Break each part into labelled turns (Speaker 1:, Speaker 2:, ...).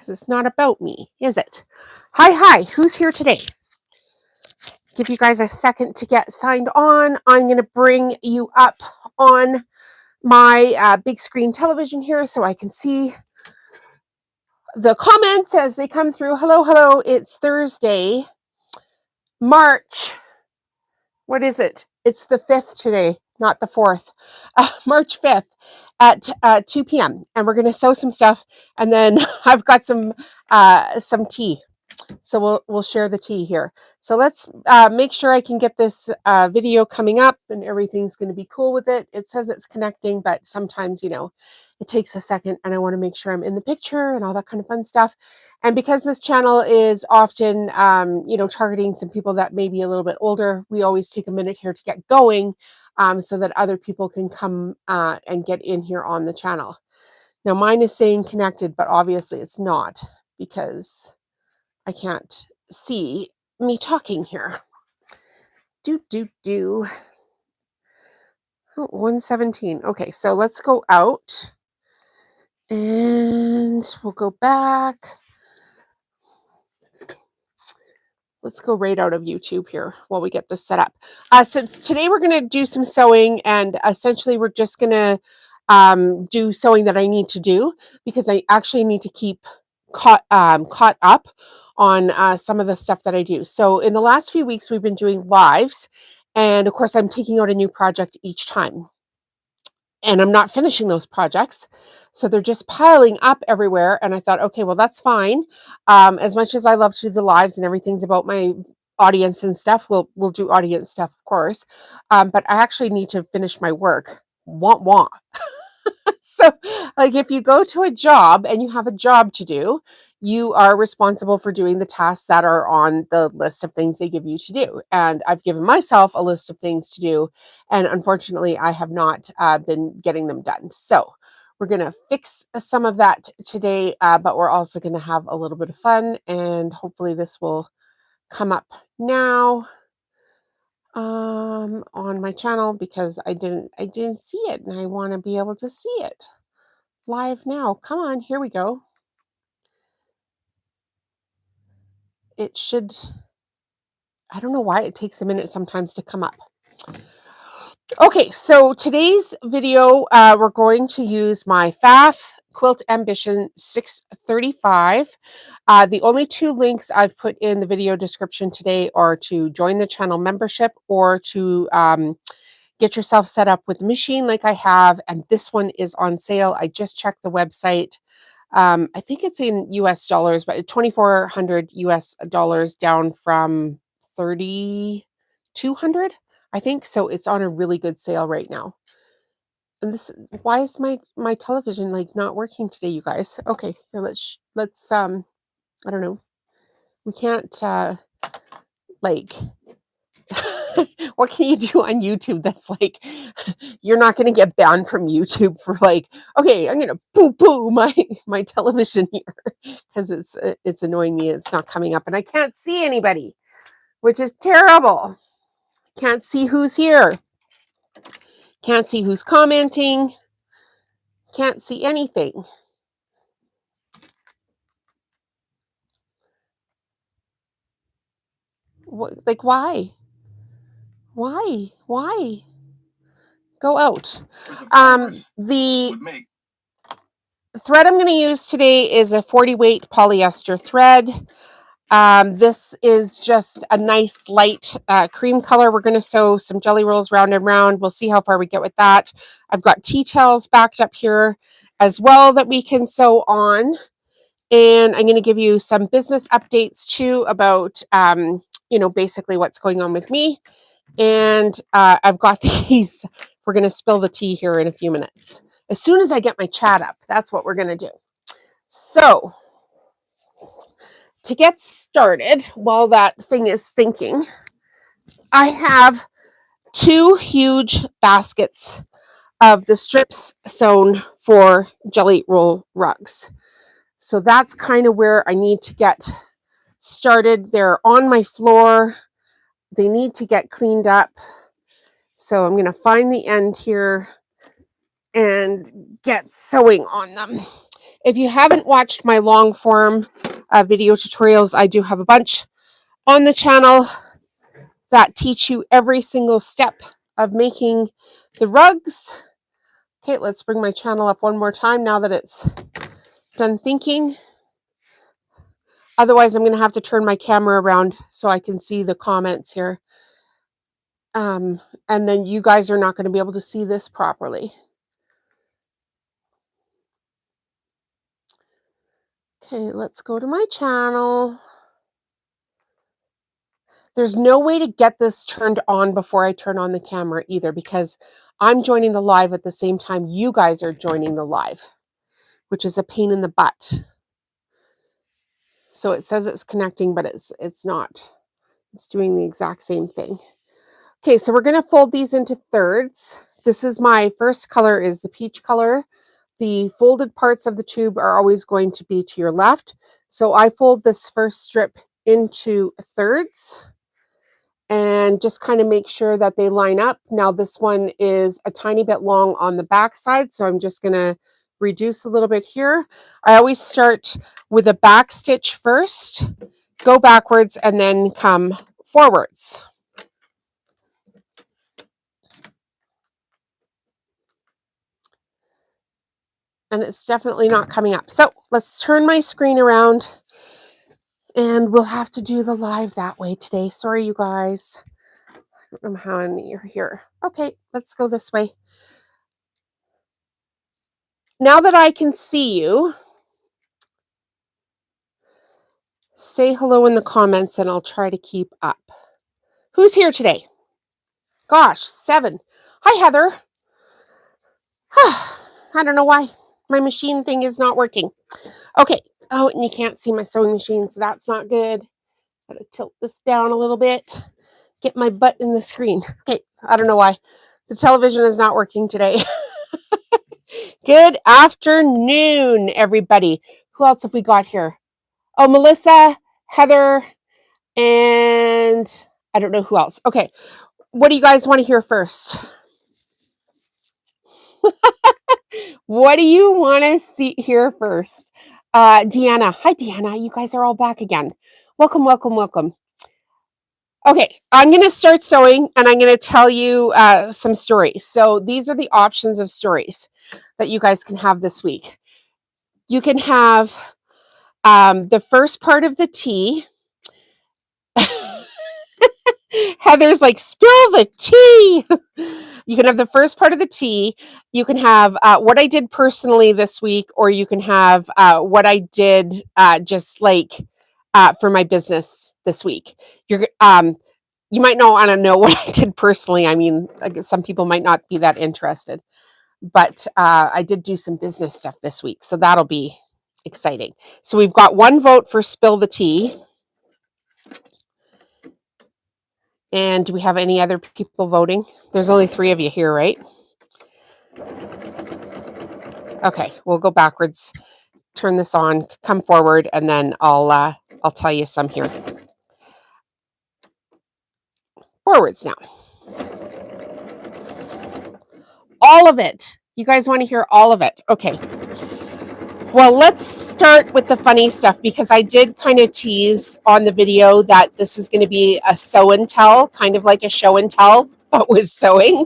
Speaker 1: because it's not about me, is it? Hi, who's here today? Give you guys a second to get signed on. I'm going to bring you up on my big screen television here so I can see the comments as they come through. Hello. It's Thursday, March. What is it? It's the 5th today, not the 4th. March 5th at 2 p.m. And we're going to sew some stuff. And then I've got some tea. So we'll share the tea here. So let's make sure I can get this video coming up and everything's going to be cool with it. It says it's connecting, but sometimes, it takes a second and I want to make sure I'm in the picture and all that kind of fun stuff. And because this channel is often, targeting some people that may be a little bit older, we always take a minute here to get going so that other people can come and get in here on the channel. Now mine is saying connected, but obviously it's not because I can't see me talking here. Oh, 117. Okay, so let's go out and we'll go back. Let's go right out of YouTube here while we get this set up. So today we're going to do some sewing, and essentially we're just going to do sewing that I need to do because I actually need to keep caught up on some of the stuff that I do. So in the last few weeks, we've been doing lives, and of course I'm taking out a new project each time. And I'm not finishing those projects. So they're just piling up everywhere. And I thought, okay, well, that's fine. As much as I love to do the lives and everything's about my audience and stuff, we'll do audience stuff, of course. But I actually need to finish my work. Wah. So, like, if you go to a job and you have a job to do, you are responsible for doing the tasks that are on the list of things they give you to do. And I've given myself a list of things to do, and unfortunately, I have not been getting them done. So, we're going to fix some of that today, but we're also going to have a little bit of fun, and hopefully, this will come up now on my channel because I didn't see it, and I want to be able to see it live now. Come on, here we go. It should, I don't know why it takes a minute sometimes to come up. Okay, so today's video, we're going to use my FAF Quilt Ambition 635. The only two links I've put in the video description today are to join the channel membership or to get yourself set up with the machine like I have, and this one is on sale. I just checked the website. I think it's in US dollars, but $2,400 US dollars down from 3,200, I think. So it's on a really good sale right now. And this, why is my television like not working today, you guys? Okay, here, let's I don't know. We can't like what can you do on YouTube that's like you're not going to get banned from YouTube for like, okay, I'm going to poo my television here because it's annoying me. It's not coming up and I can't see anybody, which is terrible. Can't see who's here. Can't see who's commenting. Can't see anything. What, like why? Why? Go out. The thread I'm going to use today is a 40 weight polyester thread. This is just a nice light cream color. We're going to sew some jelly rolls round and round. We'll see how far we get with that. I've got tea towels backed up here as well that we can sew on. And I'm going to give you some business updates too about, basically what's going on with me. And I've got these. We're going to spill the tea here in a few minutes. As soon as I get my chat up, that's what we're going to do. So to get started, while that thing is thinking, I have 2 huge baskets of the strips sewn for jelly roll rugs. So that's kind of where I need to get started. They're on my floor. They need to get cleaned up. So I'm going to find the end here and get sewing on them. If you haven't watched my long form video tutorials, I do have a bunch on the channel that teach you every single step of making the rugs. Okay, let's bring my channel up one more time now that it's done thinking. Otherwise, I'm going to have to turn my camera around so I can see the comments here. And then you guys are not going to be able to see this properly. Okay, let's go to my channel. There's no way to get this turned on before I turn on the camera either, because I'm joining the live at the same time you guys are joining the live, which is a pain in the butt. So it says it's connecting, but it's not. It's doing the exact same thing. Okay, so we're going to fold these into thirds. This is my first color, is the peach color. The folded parts of the tube are always going to be to your left. So I fold this first strip into thirds and just kind of make sure that they line up. Now this one is a tiny bit long on the back side, so I'm just going to reduce a little bit here. I always start with a back stitch first, go backwards, and then come forwards. And it's definitely not coming up. So let's turn my screen around and we'll have to do the live that way today. Sorry, you guys. I don't know how you're here. Okay, let's go this way. Now that I can see you, say hello in the comments and I'll try to keep up. Who's here today? Gosh, 7. Hi, Heather. I don't know why my machine thing is not working. Okay. Oh, and you can't see my sewing machine, so that's not good. Gotta tilt this down a little bit. Get my butt in the screen. Okay, I don't know why. The television is not working today. Good afternoon, everybody. Who else have we got here? Oh, Melissa, Heather, and I don't know who else. Okay, what do you guys want to hear first? What do you want to hear first? Deanna. Hi, Deanna. You guys are all back again. Welcome, welcome, welcome. Okay, I'm going to start sewing and I'm going to tell you some stories. So these are the options of stories that you guys can have this week. You can have the first part of the tea. Heather's like, spill the tea. You can have the first part of the tea. You can have what I did personally this week, or you can have what I did just like for my business this week. You might not want to know what I did personally. I mean, some people might not be that interested, but I did do some business stuff this week, so that'll be exciting. So we've got one vote for spill the tea. And do we have any other people voting? There's only 3 of you here, right? Okay, we'll go backwards. Turn this on, come forward, and then I'll tell you some here. Forwards now. All of it. You guys want to hear all of it? Okay. Well, let's start with the funny stuff, because I did kind of tease on the video that this is going to be a sew and tell, kind of like a show and tell, but with sewing.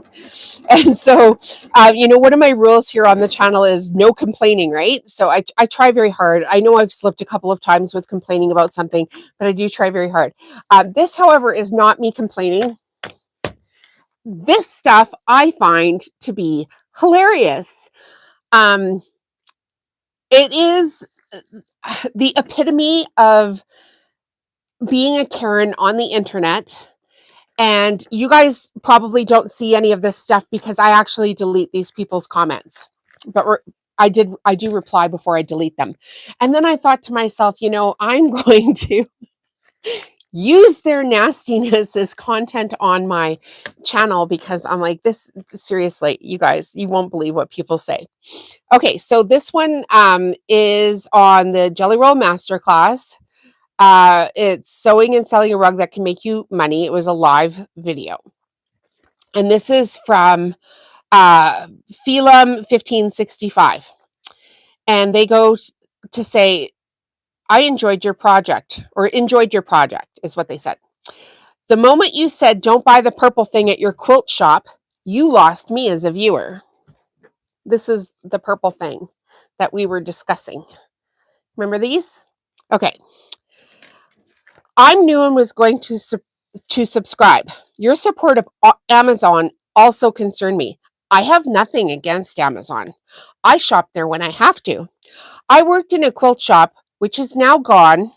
Speaker 1: And so, one of my rules here on the channel is no complaining, right? So I try very hard. I know I've slipped a couple of times with complaining about something, but I do try very hard. This, however, is not me complaining. This stuff I find to be hilarious. It is the epitome of being a Karen on the internet. And you guys probably don't see any of this stuff because I actually delete these people's comments. But I do reply before I delete them. And then I thought to myself, I'm going to use their nastiness as content on my channel, because I'm like, this, seriously, you guys, you won't believe what people say. Okay, so this one is on the Jelly Roll Masterclass. It's sewing and selling a rug that can make you money. It was a live video. And this is from Phelim 1565. and they go to say, I enjoyed your project, or enjoyed your project is what they said. The moment you said, don't buy the purple thing at your quilt shop, you lost me as a viewer. This is the purple thing that we were discussing. Remember these? Okay. I'm new and was going to subscribe. Your support of Amazon also concerned me. I have nothing against Amazon. I shop there when I have to. I worked in a quilt shop, which is now gone,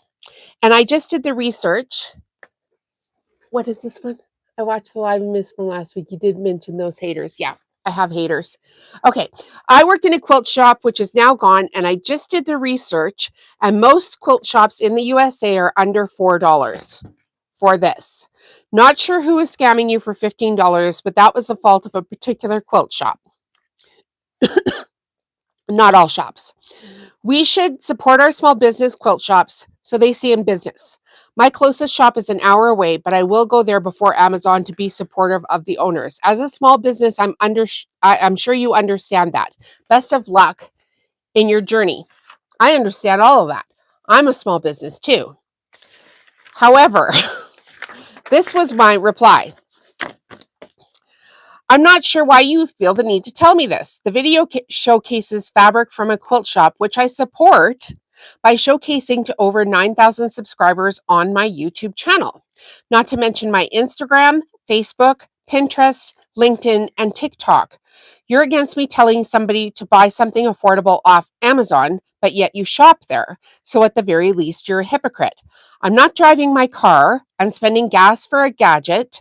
Speaker 1: and I just did the research. What is this one? I watched the live miss from last week. You did mention those haters. Yeah, I have haters. Okay. I worked in a quilt shop, which is now gone, and I just did the research, and most quilt shops in the USA are under $4 for this. Not sure who is scamming you for $15, but that was the fault of a particular quilt shop. Not all shops. We should support our small business quilt shops so they stay in business. My closest shop is an hour away, but I will go there before Amazon to be supportive of the owners. As a small business, I'm sure you understand that. Best of luck in your journey. I understand all of that. I'm a small business too. However, this was my reply. I'm not sure why you feel the need to tell me this. The video showcases fabric from a quilt shop, which I support by showcasing to over 9,000 subscribers on my YouTube channel. Not to mention my Instagram, Facebook, Pinterest, LinkedIn, and TikTok. You're against me telling somebody to buy something affordable off Amazon, but yet you shop there. So at the very least, you're a hypocrite. I'm not driving my car and spending gas for a gadget.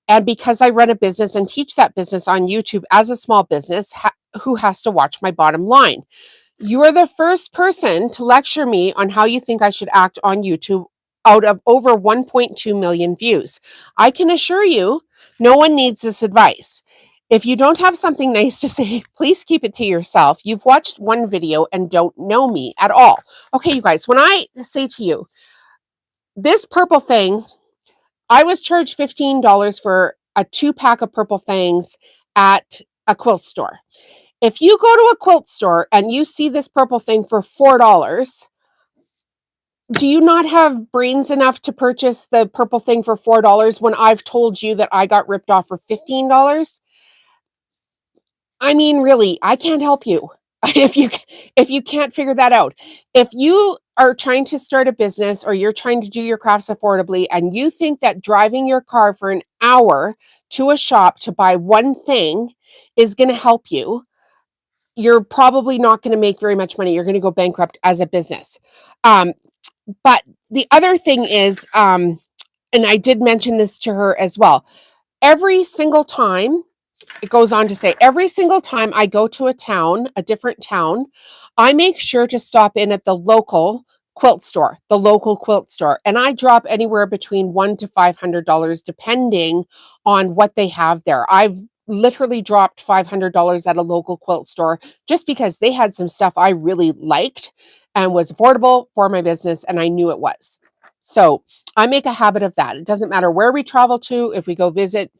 Speaker 1: And because I run a business and teach that business on YouTube as a small business, who has to watch my bottom line? You are the first person to lecture me on how you think I should act on YouTube out of over 1.2 million views. I can assure you, no one needs this advice. If you don't have something nice to say, please keep it to yourself. You've watched one video and don't know me at all. Okay, you guys, when I say to you, this purple thing, I was charged $15 for a 2-pack of purple things at a quilt store. If you go to a quilt store and you see this purple thing for $4, do you not have brains enough to purchase the purple thing for $4 when I've told you that I got ripped off for $15? I mean, really, I can't help you if you can't figure that out. If you are trying to start a business or you're trying to do your crafts affordably and you think that driving your car for an hour to a shop to buy one thing is going to help you, you're probably not going to make very much money. You're going to go bankrupt as a business. But the other thing is, and I did mention this to her as well, every single time, it goes on to say, every single time I go to a different town, I make sure to stop in at the local quilt store, and I drop anywhere between $100 to $500 depending on what they have there. I've literally dropped $500 at a local quilt store just because they had some stuff I really liked and was affordable for my business, and I knew it was. So I make a habit of that. It doesn't matter where we travel to, if we go visit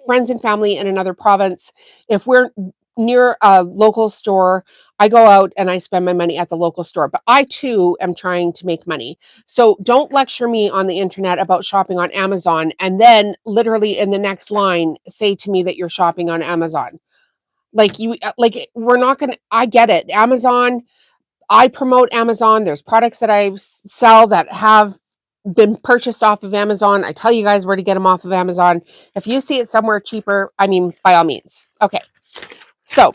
Speaker 1: friends and family in another province, if we're near a local store, I go out and I spend my money at the local store. But I too am trying to make money. So don't lecture me on the internet about shopping on Amazon and then literally in the next line say to me that you're shopping on Amazon. We're not going to, I get it. Amazon, I promote Amazon. There's products that I sell that have been purchased off of Amazon. I tell you guys where to get them off of Amazon. If you see it somewhere cheaper, I mean, by all means. Okay. So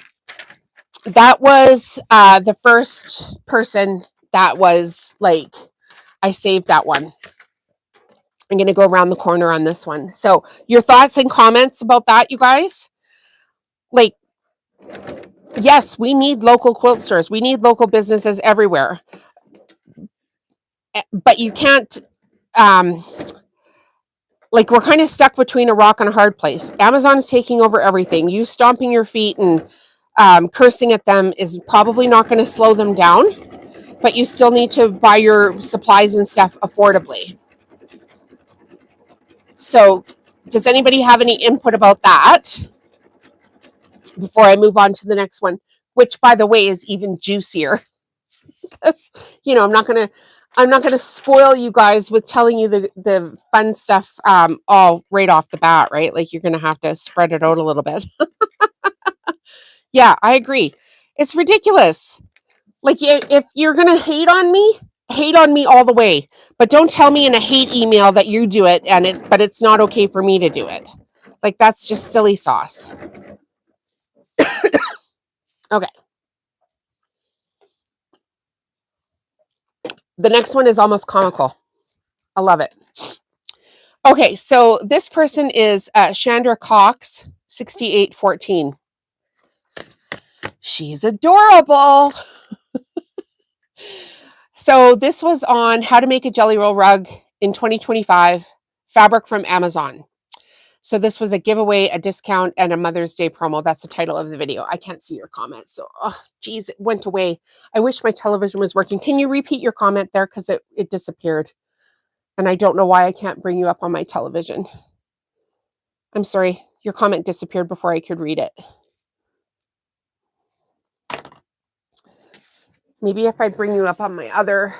Speaker 1: that was the first person that was like, I saved that one. I'm going to go around the corner on this one. So your thoughts and comments about that, you guys? Like, yes, we need local quilt stores. We need local businesses everywhere. But you can't, we're kind of stuck between a rock and a hard place. Amazon is taking over everything. You stomping your feet and cursing at them is probably not going to slow them down, but you still need to buy your supplies and stuff affordably. So does anybody have any input about that before I move on to the next one, which, by the way, is even juicier? You know, I'm not gonna spoil you guys with telling you the fun stuff all right off the bat, right? Like you're gonna have to spread it out a little bit. Yeah, I agree. It's ridiculous. Like if you're gonna hate on me all the way. But don't tell me in a hate email that you do it but it's not okay for me to do it. Like that's just silly sauce. Okay. The next one is almost comical. I love it. Okay, so this person is Chandra Cox, 6814. She's adorable. So this was on how to make a jelly roll rug in 2025, fabric from Amazon. So this was a giveaway, a discount, and a Mother's Day promo. That's the title of the video. I can't see your comment. So, oh, geez, it went away. I wish my television was working. Can you repeat your comment there? Because it disappeared. And I don't know why I can't bring you up on my television. I'm sorry. Your comment disappeared before I could read it. Maybe if I bring you up on my other...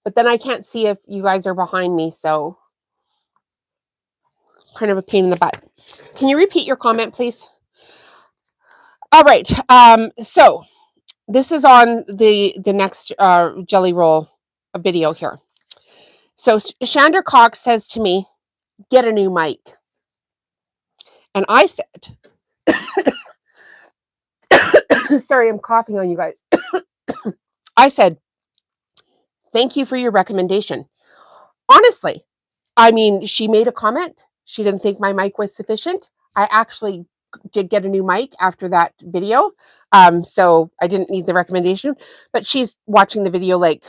Speaker 1: But then I can't see if you guys are behind me, so kind of a pain in the butt. Can you repeat your comment, please? All right. So this is on the next jelly roll video here. So Chandra Cox says to me, get a new mic. And I said, sorry, I'm coughing on you guys. I said, thank you for your recommendation. Honestly, I mean, she made a comment. She didn't think my mic was sufficient. I actually did get a new mic after that video. So I didn't need the recommendation, but she's watching the video like,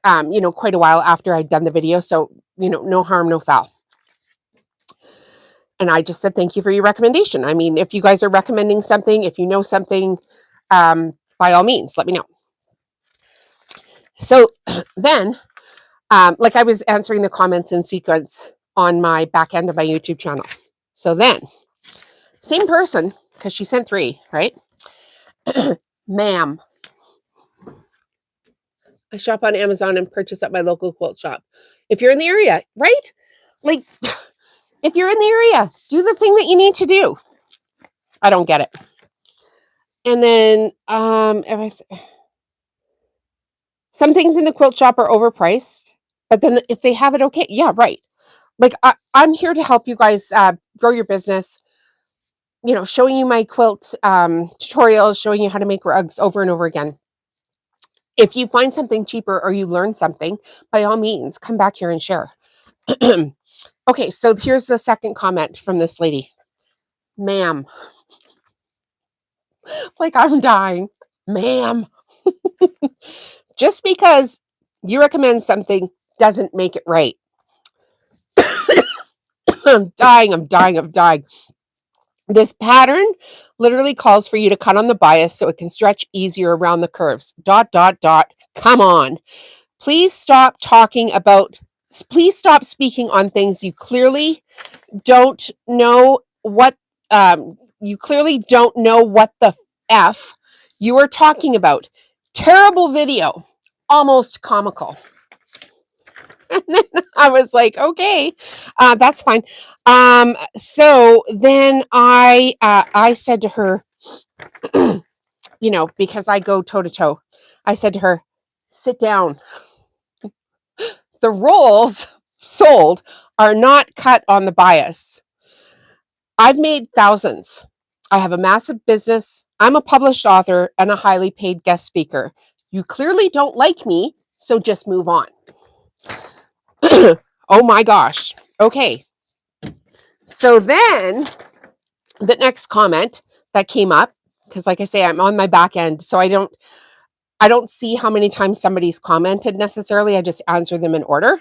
Speaker 1: quite a while after I'd done the video. So, no harm, no foul. And I just said, thank you for your recommendation. I mean, if you guys are recommending something, if you know something, by all means, let me know. So then, like I was answering the comments in sequence on my back end of my YouTube channel. So then, same person, because she sent 3, right? Ma'am, I shop on Amazon and purchase at my local quilt shop. If you're in the area, right? Like, if you're in the area, do the thing that you need to do. I don't get it. And then, some things in the quilt shop are overpriced, but then if they have it, okay, yeah, right. Like I'm here to help you guys grow your business. Showing you my quilt tutorials, showing you how to make rugs over and over again. If you find something cheaper or you learn something, by all means, come back here and share. Okay, so here's the second comment from this lady. Ma'am. Like I'm dying. Ma'am. Just because you recommend something doesn't make it right. I'm dying. This pattern literally calls for you to cut on the bias so it can stretch easier around the curves. ... Come on. Please stop speaking on things you clearly don't know what the F you are talking about. Terrible video. Almost comical. And then I was like, okay, that's fine. So then I said to her, because I go toe to toe, I said to her, sit down. The rolls sold are not cut on the bias. I've made thousands. I have a massive business. I'm a published author and a highly paid guest speaker. You clearly don't like me, so just move on. Oh my gosh. Okay. So then the next comment that came up, because like I say, I'm on my back end, so I don't see how many times somebody's commented necessarily. I just answer them in order.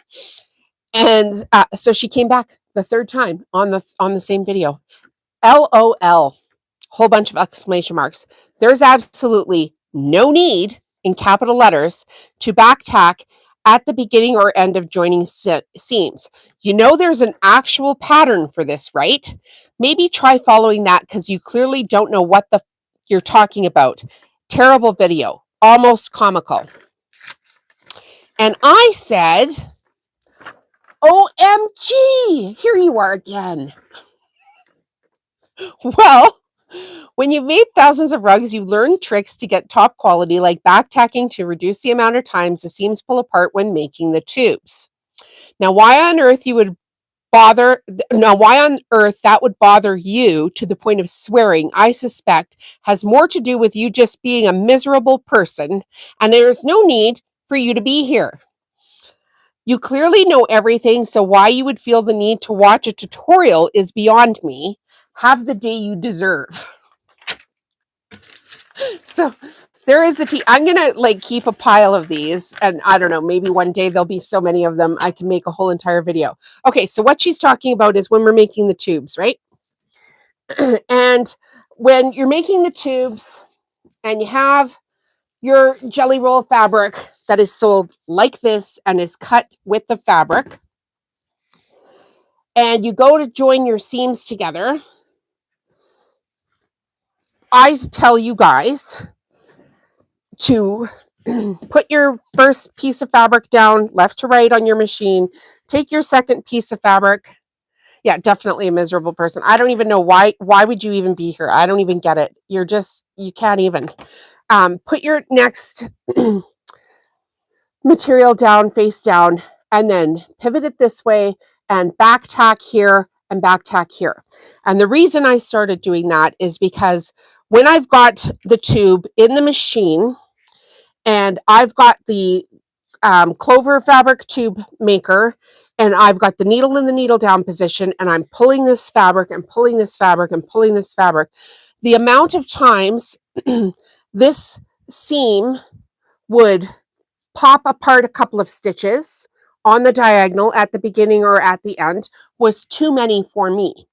Speaker 1: And so she came back the third time on the same video. LOL. Whole bunch of exclamation marks. There's absolutely no need in capital letters to backtack at the beginning or end of joining seams. You know there's an actual pattern for this, right? Maybe try following that because you clearly don't know what you're talking about. Terrible video, almost comical. And I said, OMG, here you are again. Well, when you've made thousands of rugs, you've learned tricks to get top quality, like back tacking to reduce the amount of times the seams pull apart when making the tubes. Now, why on earth that would bother you to the point of swearing, I suspect, has more to do with you just being a miserable person, and there's no need for you to be here. You clearly know everything, so why you would feel the need to watch a tutorial is beyond me. Have the day you deserve. So there is I'm gonna keep a pile of these, and I don't know, maybe one day there'll be so many of them I can make a whole entire video. Okay, so what she's talking about is when we're making the tubes, right? And when you're making the tubes and you have your jelly roll fabric that is sold like this and is cut with the fabric, and you go to join your seams together, I tell you guys to put your first piece of fabric down left to right on your machine, take your second piece of fabric. Yeah, definitely a miserable person. I don't even know why would you even be here? I don't even get it. You can't even. Put your next material down, face down, and then pivot it this way and back tack here and back tack here. And the reason I started doing that is because when I've got the tube in the machine and I've got the clover fabric tube maker and I've got the needle in the needle down position and I'm pulling this fabric and pulling this fabric and pulling this fabric, the amount of times this seam would pop apart a couple of stitches on the diagonal at the beginning or at the end was too many for me.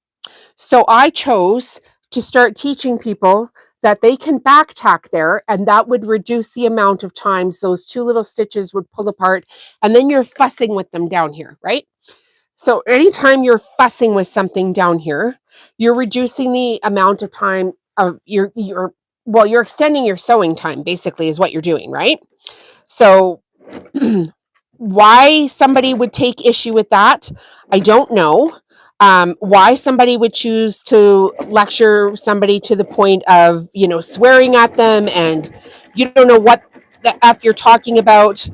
Speaker 1: So I chose to start teaching people that they can back tack there, and that would reduce the amount of times those two little stitches would pull apart, and then you're fussing with them down here, right? So anytime you're fussing with something down here, you're reducing the amount of time of you're extending your sewing time, basically, is what you're doing, right? So why somebody would take issue with that, I don't know. Why somebody would choose to lecture somebody to the point of, swearing at them and you don't know what the F you're talking about.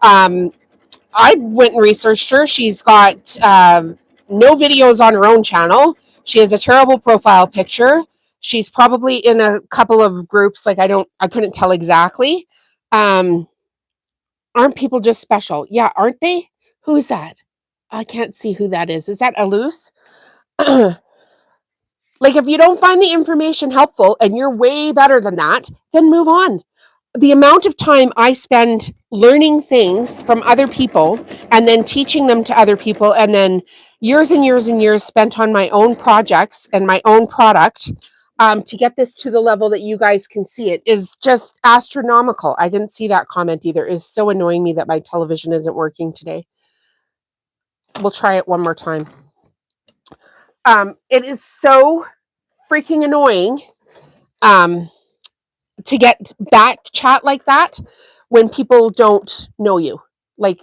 Speaker 1: I went and researched her. She's got no videos on her own channel. She has a terrible profile picture. She's probably in a couple of groups. I couldn't tell exactly. Aren't people just special? Yeah, aren't they? Who's that? I can't see who that is. Is that Alus? If you don't find the information helpful and you're way better than that, then move on. The amount of time I spend learning things from other people and then teaching them to other people, and then years and years and years spent on my own projects and my own product to get this to the level that you guys can see it is just astronomical. I didn't see that comment either. It is so annoying me that my television isn't working today. We'll try it one more time. It is so freaking annoying to get back chat like that when people don't know you. They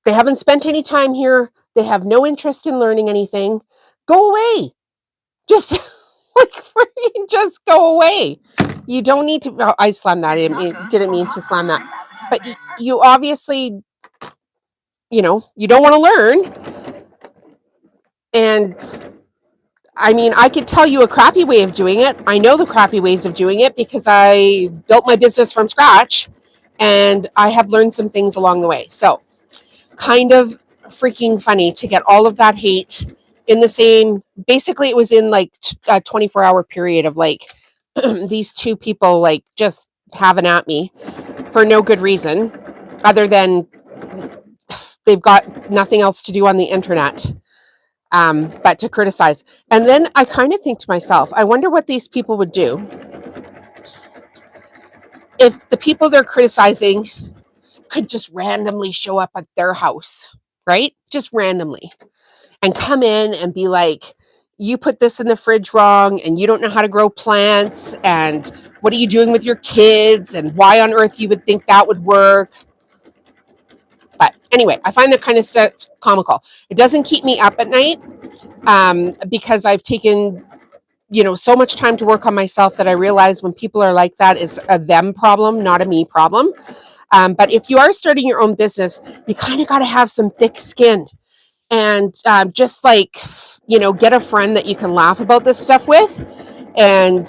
Speaker 1: haven't spent any time here. They have no interest in learning anything. Go away. Just freaking just go away. You don't need to. Oh, I slammed that. I didn't mean to slam that. But you obviously, you don't want to learn. And I could tell you a crappy way of doing it. I know the crappy ways of doing it because I built my business from scratch and I have learned some things along the way. So, kind of freaking funny to get all of that hate in the same, basically it was in a 24-hour period of these two people just having at me for no good reason other than they've got nothing else to do on the internet but to criticize. And then I kind of think to myself, I wonder what these people would do if the people they're criticizing could just randomly show up at their house, right? Just randomly, and come in and be like, you put this in the fridge wrong and you don't know how to grow plants, and what are you doing with your kids, and why on earth you would think that would work. But anyway, I find that kind of stuff comical. It doesn't keep me up at night, because I've taken so much time to work on myself that I realize when people are like that, it's a them problem, not a me problem. But if you are starting your own business, you kind of got to have some thick skin, and just like, get a friend that you can laugh about this stuff with, and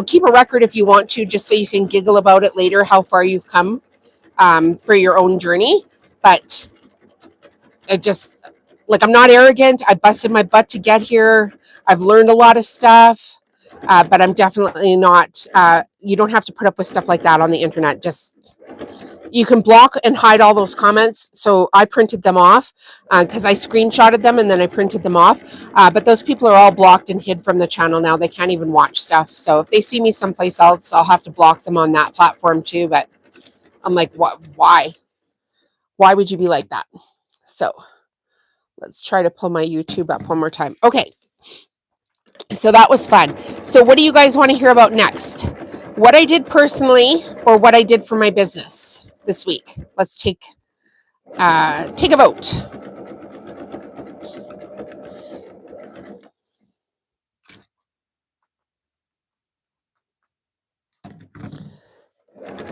Speaker 1: keep a record if you want to, just so you can giggle about it later, how far you've come for your own journey. But it just, like, I'm not arrogant. I busted my butt to get here. I've learned a lot of stuff, but I'm definitely not. You don't have to put up with stuff like that on the internet. Just, you can block and hide all those comments. So I printed them off because I screenshotted them and then I printed them off. But those people are all blocked and hid from the channel now. They can't even watch stuff. So if they see me someplace else, I'll have to block them on that platform too. But I'm like, what? Why? Why would you be like that? So let's try to pull my YouTube up one more time. Okay. So that was fun. So what do you guys want to hear about next? What I did personally or what I did for my business this week? Let's take a vote.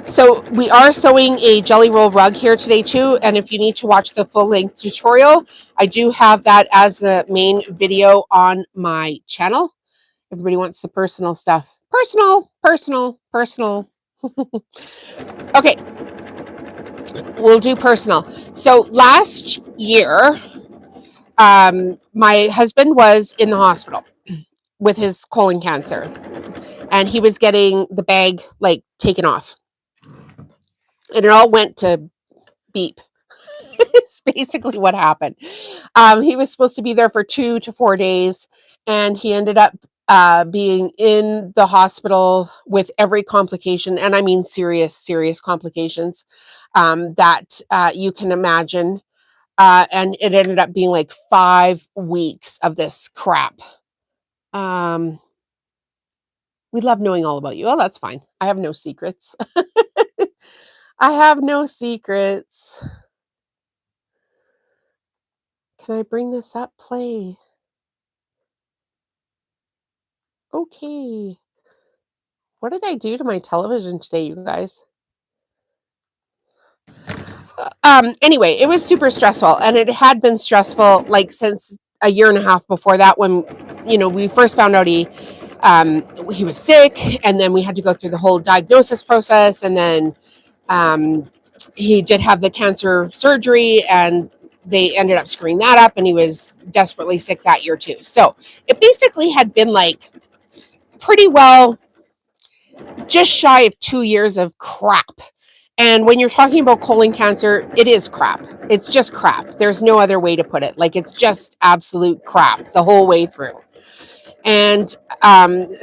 Speaker 1: So we are sewing a jelly roll rug here today too, and if you need to watch the full-length tutorial, I do have that as the main video on my channel. Everybody wants the personal stuff. Personal, personal, personal. Okay, we'll do personal. So last year, my husband was in the hospital with his colon cancer, and he was getting the bag like taken off, and it all went to beep. It's basically what happened. He was supposed to be there for 2 to 4 days, and he ended up being in the hospital with every complication, and I mean serious, serious complications that you can imagine. And it ended up being like 5 weeks of this crap. We love knowing all about you. Oh, that's fine. I have no secrets. I have no secrets. Can I bring this up? Play. Okay. What did I do to my television today, you guys? Anyway, it was super stressful, and it had been stressful like since a year and a half before that, when we first found out he was sick, and then we had to go through the whole diagnosis process, and then he did have the cancer surgery, and they ended up screwing that up, and he was desperately sick that year too. So it basically had been like pretty well just shy of 2 years of crap. And when you're talking about colon cancer, it is crap. It's just crap. There's no other way to put it. Like, it's just absolute crap the whole way through. And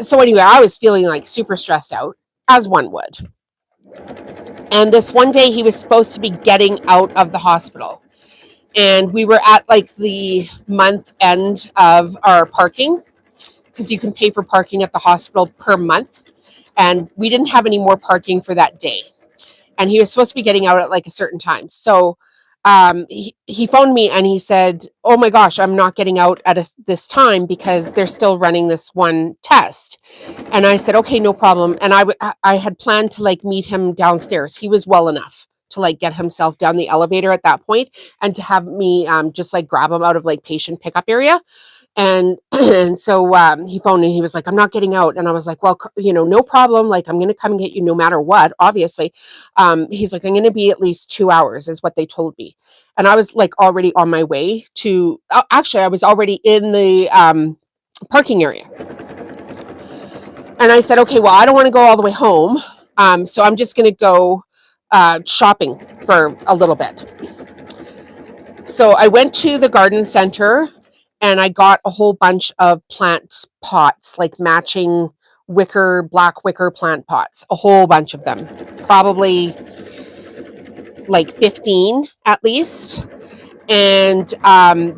Speaker 1: so anyway, I was feeling like super stressed out, as one would. And this one day he was supposed to be getting out of the hospital. And we were at like the month end of our parking, because you can pay for parking at the hospital per month. And we didn't have any more parking for that day. And he was supposed to be getting out at like a certain time. So he phoned me and he said, oh my gosh, I'm not getting out at this time because they're still running this one test. And I said, okay, no problem. And I had planned to like meet him downstairs. He was well enough to like get himself down the elevator at that point, and to have me just like grab him out of like patient pickup area. And so he phoned and he was like, I'm not getting out. And I was like, well, no problem. Like, I'm going to come and get you no matter what, obviously. He's like, I'm going to be at least 2 hours is what they told me. And I was like already on my way to, actually, I was already in the parking area. And I said, okay, well, I don't want to go all the way home. So I'm just going to go shopping for a little bit. So I went to the garden center and I got a whole bunch of plant pots, like matching black wicker plant pots, a whole bunch of them, probably like 15 at least. And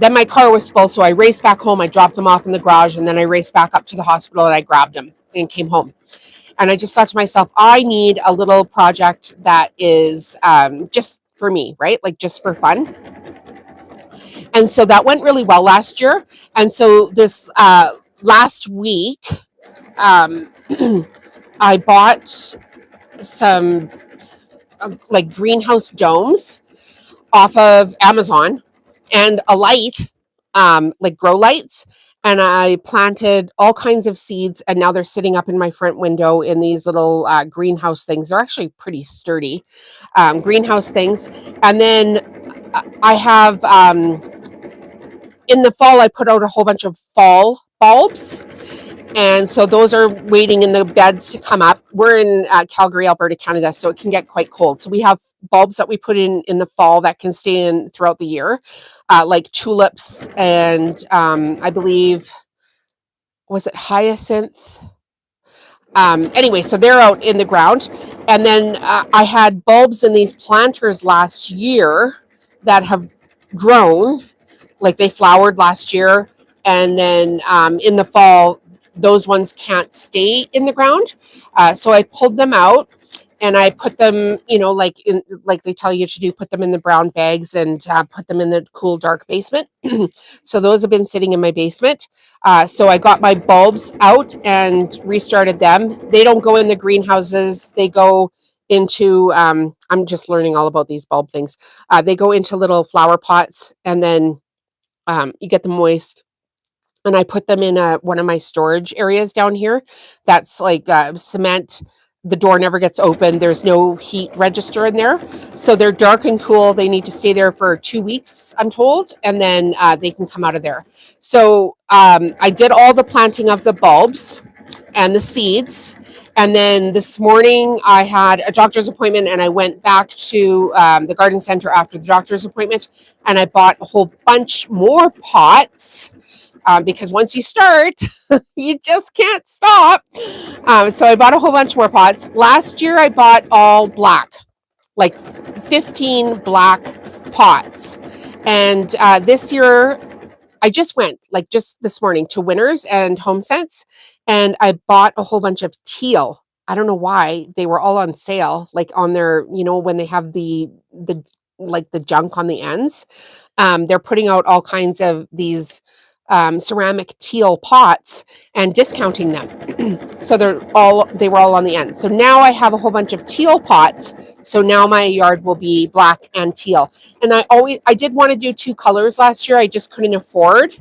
Speaker 1: then my car was full, so I raced back home. I dropped them off in the garage, and then I raced back up to the hospital and I grabbed them and came home. And I just thought to myself, I need a little project that is just for me, right? Like just for fun. And so that went really well last year. And so this last week, um, I bought some like greenhouse domes off of Amazon and a light, like grow lights. And I planted all kinds of seeds, and now they're sitting up in my front window in these little greenhouse things. They're actually pretty sturdy greenhouse things. And then I have in the fall, I put out a whole bunch of fall bulbs. And so those are waiting in the beds to come up. We're in Calgary, Alberta, Canada, so it can get quite cold. So we have bulbs that we put in the fall that can stay in throughout the year, like tulips and I believe, was it hyacinth? Anyway, so they're out in the ground. And then I had bulbs in these planters last year that have grown, like they flowered last year. And then in the fall, those ones can't stay in the ground. So I pulled them out and I put them, like they tell you to do, put them in the brown bags and put them in the cool, dark basement. So those have been sitting in my basement. So I got my bulbs out and restarted them. They don't go in the greenhouses. They go into, I'm just learning all about these bulb things. They go into little flower pots, and then you get them moist. And I put them in one of my storage areas down here. That's like cement. The door never gets open. There's no heat register in there. So they're dark and cool. They need to stay there for 2 weeks, I'm told, and then they can come out of there. So I did all the planting of the bulbs and the seeds. And then this morning I had a doctor's appointment, and I went back to the garden center after the doctor's appointment, and I bought a whole bunch more pots. Because once you start, you just can't stop. So I bought a whole bunch more pots. Last year, I bought all black, like 15 black pots. And this year, I just went, like just this morning, to Winners and HomeSense, and I bought a whole bunch of teal. I don't know why. They were all on sale, like on their, when they have the like the junk on the ends. They're putting out all kinds of these ceramic teal pots and discounting them. So they were all on the end. So now I have a whole bunch of teal pots. So now my yard will be black and teal. And I did want to do 2 colors last year. I just couldn't afford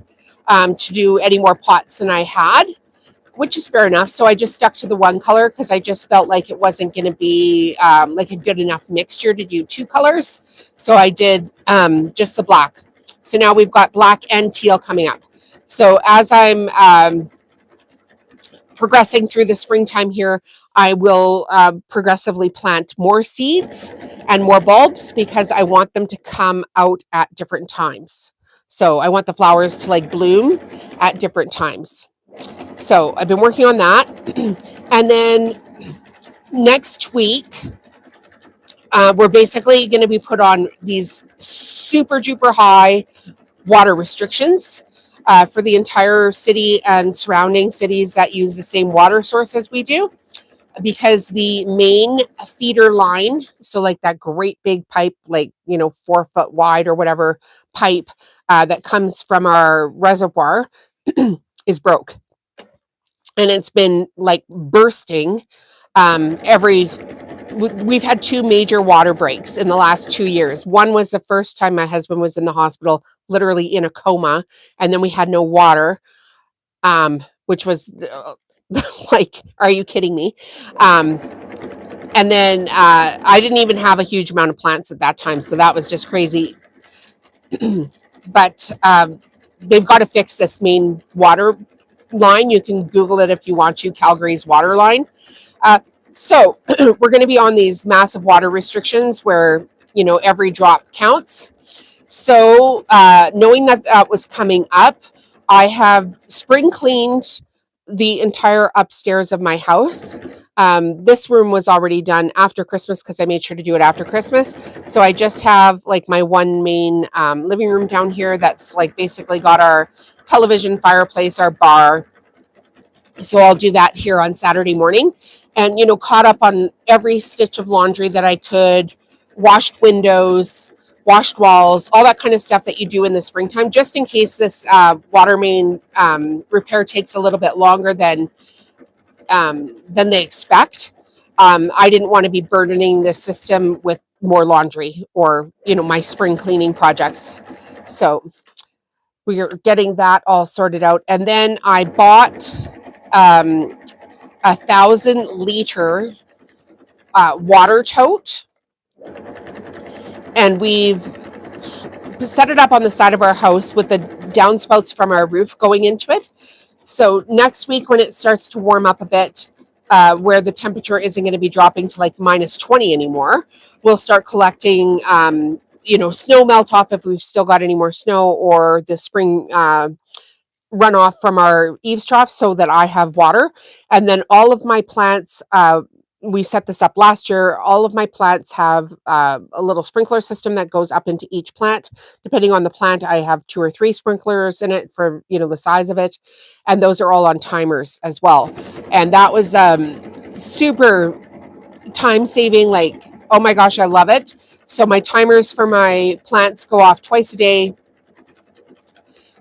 Speaker 1: to do any more pots than I had, which is fair enough. So I just stuck to the 1 color because I just felt like it wasn't going to be like a good enough mixture to do 2 colors. So I did just the black. So now we've got black and teal coming up. So as I'm progressing through the springtime here, I will progressively plant more seeds and more bulbs because I want them to come out at different times. So I want the flowers to like bloom at different times. So I've been working on that. And then next week, we're basically going to be put on these super duper high water restrictions for the entire city and surrounding cities that use the same water source as we do, because the main feeder line, so like that great big pipe, like 4 foot wide or whatever pipe that comes from our reservoir is broke, and it's been like bursting we've had 2 major water breaks in the last 2 years. One was the first time my husband was in the hospital, literally in a coma, and then we had no water, which was like, are you kidding me? And then I didn't even have a huge amount of plants at that time, so that was just crazy. But they've got to fix this main water line. You can Google it if you want to, Calgary's water line. So we're going to be on these massive water restrictions where, every drop counts. So knowing that that was coming up, I have spring cleaned the entire upstairs of my house. This room was already done after Christmas because I made sure to do it after Christmas. So I just have like my one main living room down here that's like basically got our television, fireplace, our bar. So I'll do that here on Saturday morning, and caught up on every stitch of laundry that I could, washed windows, washed walls, all that kind of stuff that you do in the springtime, just in case this water main repair takes a little bit longer than they expect. I didn't want to be burdening the system with more laundry or my spring cleaning projects. So we are getting that all sorted out, and then I bought 1,000 liter water tote, and we've set it up on the side of our house with the downspouts from our roof going into it. So next week, when it starts to warm up a bit, where the temperature isn't going to be dropping to like -20 anymore, we'll start collecting, snow melt off if we've still got any more snow, or the spring runoff from our eaves trough, so that I have water. And then all of my plants, we set this up last year. All of my plants have a little sprinkler system that goes up into each plant. Depending on the plant, I have 2 or 3 sprinklers in it for the size of it, and those are all on timers as well. And that was super time saving. Like, oh my gosh, I love it. So my timers for my plants go off twice a day,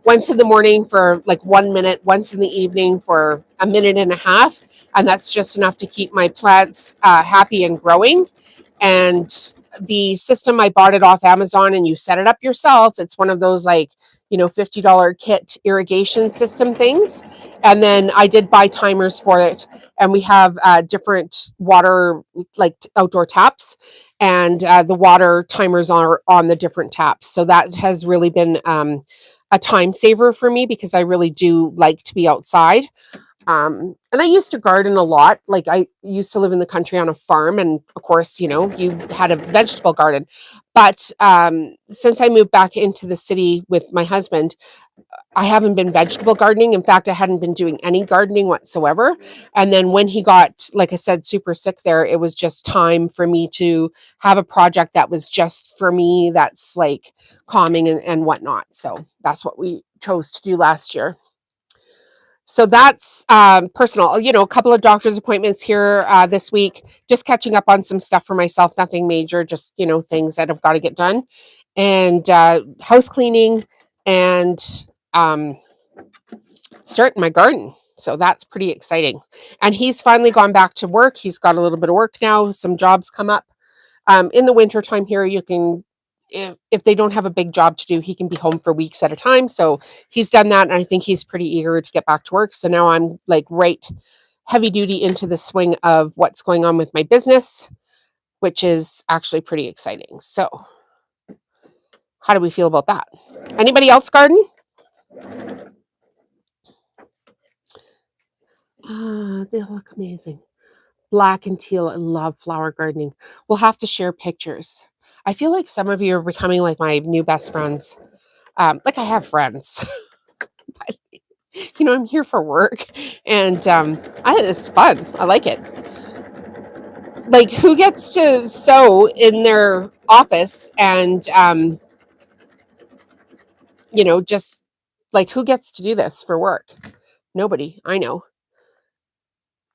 Speaker 1: once in the morning for like 1 minute, once in the evening for a minute and a half. And that's just enough to keep my plants happy and growing. And the system, I bought it off Amazon, and you set it up yourself. It's one of those like, $50 kit irrigation system things. And then I did buy timers for it. And we have different water, like outdoor taps. And the water timers are on the different taps. So that has really been a time saver for me, because I really do like to be outside. And I used to garden a lot. Like, I used to live in the country on a farm, and of course, you had a vegetable garden. But since I moved back into the city with my husband, I haven't been vegetable gardening. In fact, I hadn't been doing any gardening whatsoever. And then when he got, like I said, super sick there, it was just time for me to have a project that was just for me, that's like calming and whatnot. So that's what we chose to do last year. So that's personal. A couple of doctor's appointments here this week, just catching up on some stuff for myself, nothing major, just, things that have got to get done. And house cleaning, and starting my garden. So that's pretty exciting. And he's finally gone back to work. He's got a little bit of work now. Some jobs come up. In the winter time here, you can, if they don't have a big job to do, he can be home for weeks at a time. So he's done that, and I think he's pretty eager to get back to work. So now I'm like right heavy duty into the swing of what's going on with my business, which is actually pretty exciting. So how do we feel about that? Anybody else garden? They look amazing. Black and teal. I love flower gardening. We'll have to share pictures. I feel like some of you are becoming like my new best friends. Like, I have friends, but I'm here for work, and it's fun. I like it. Like, who gets to sew in their office, and just like, who gets to do this for work? Nobody. I know.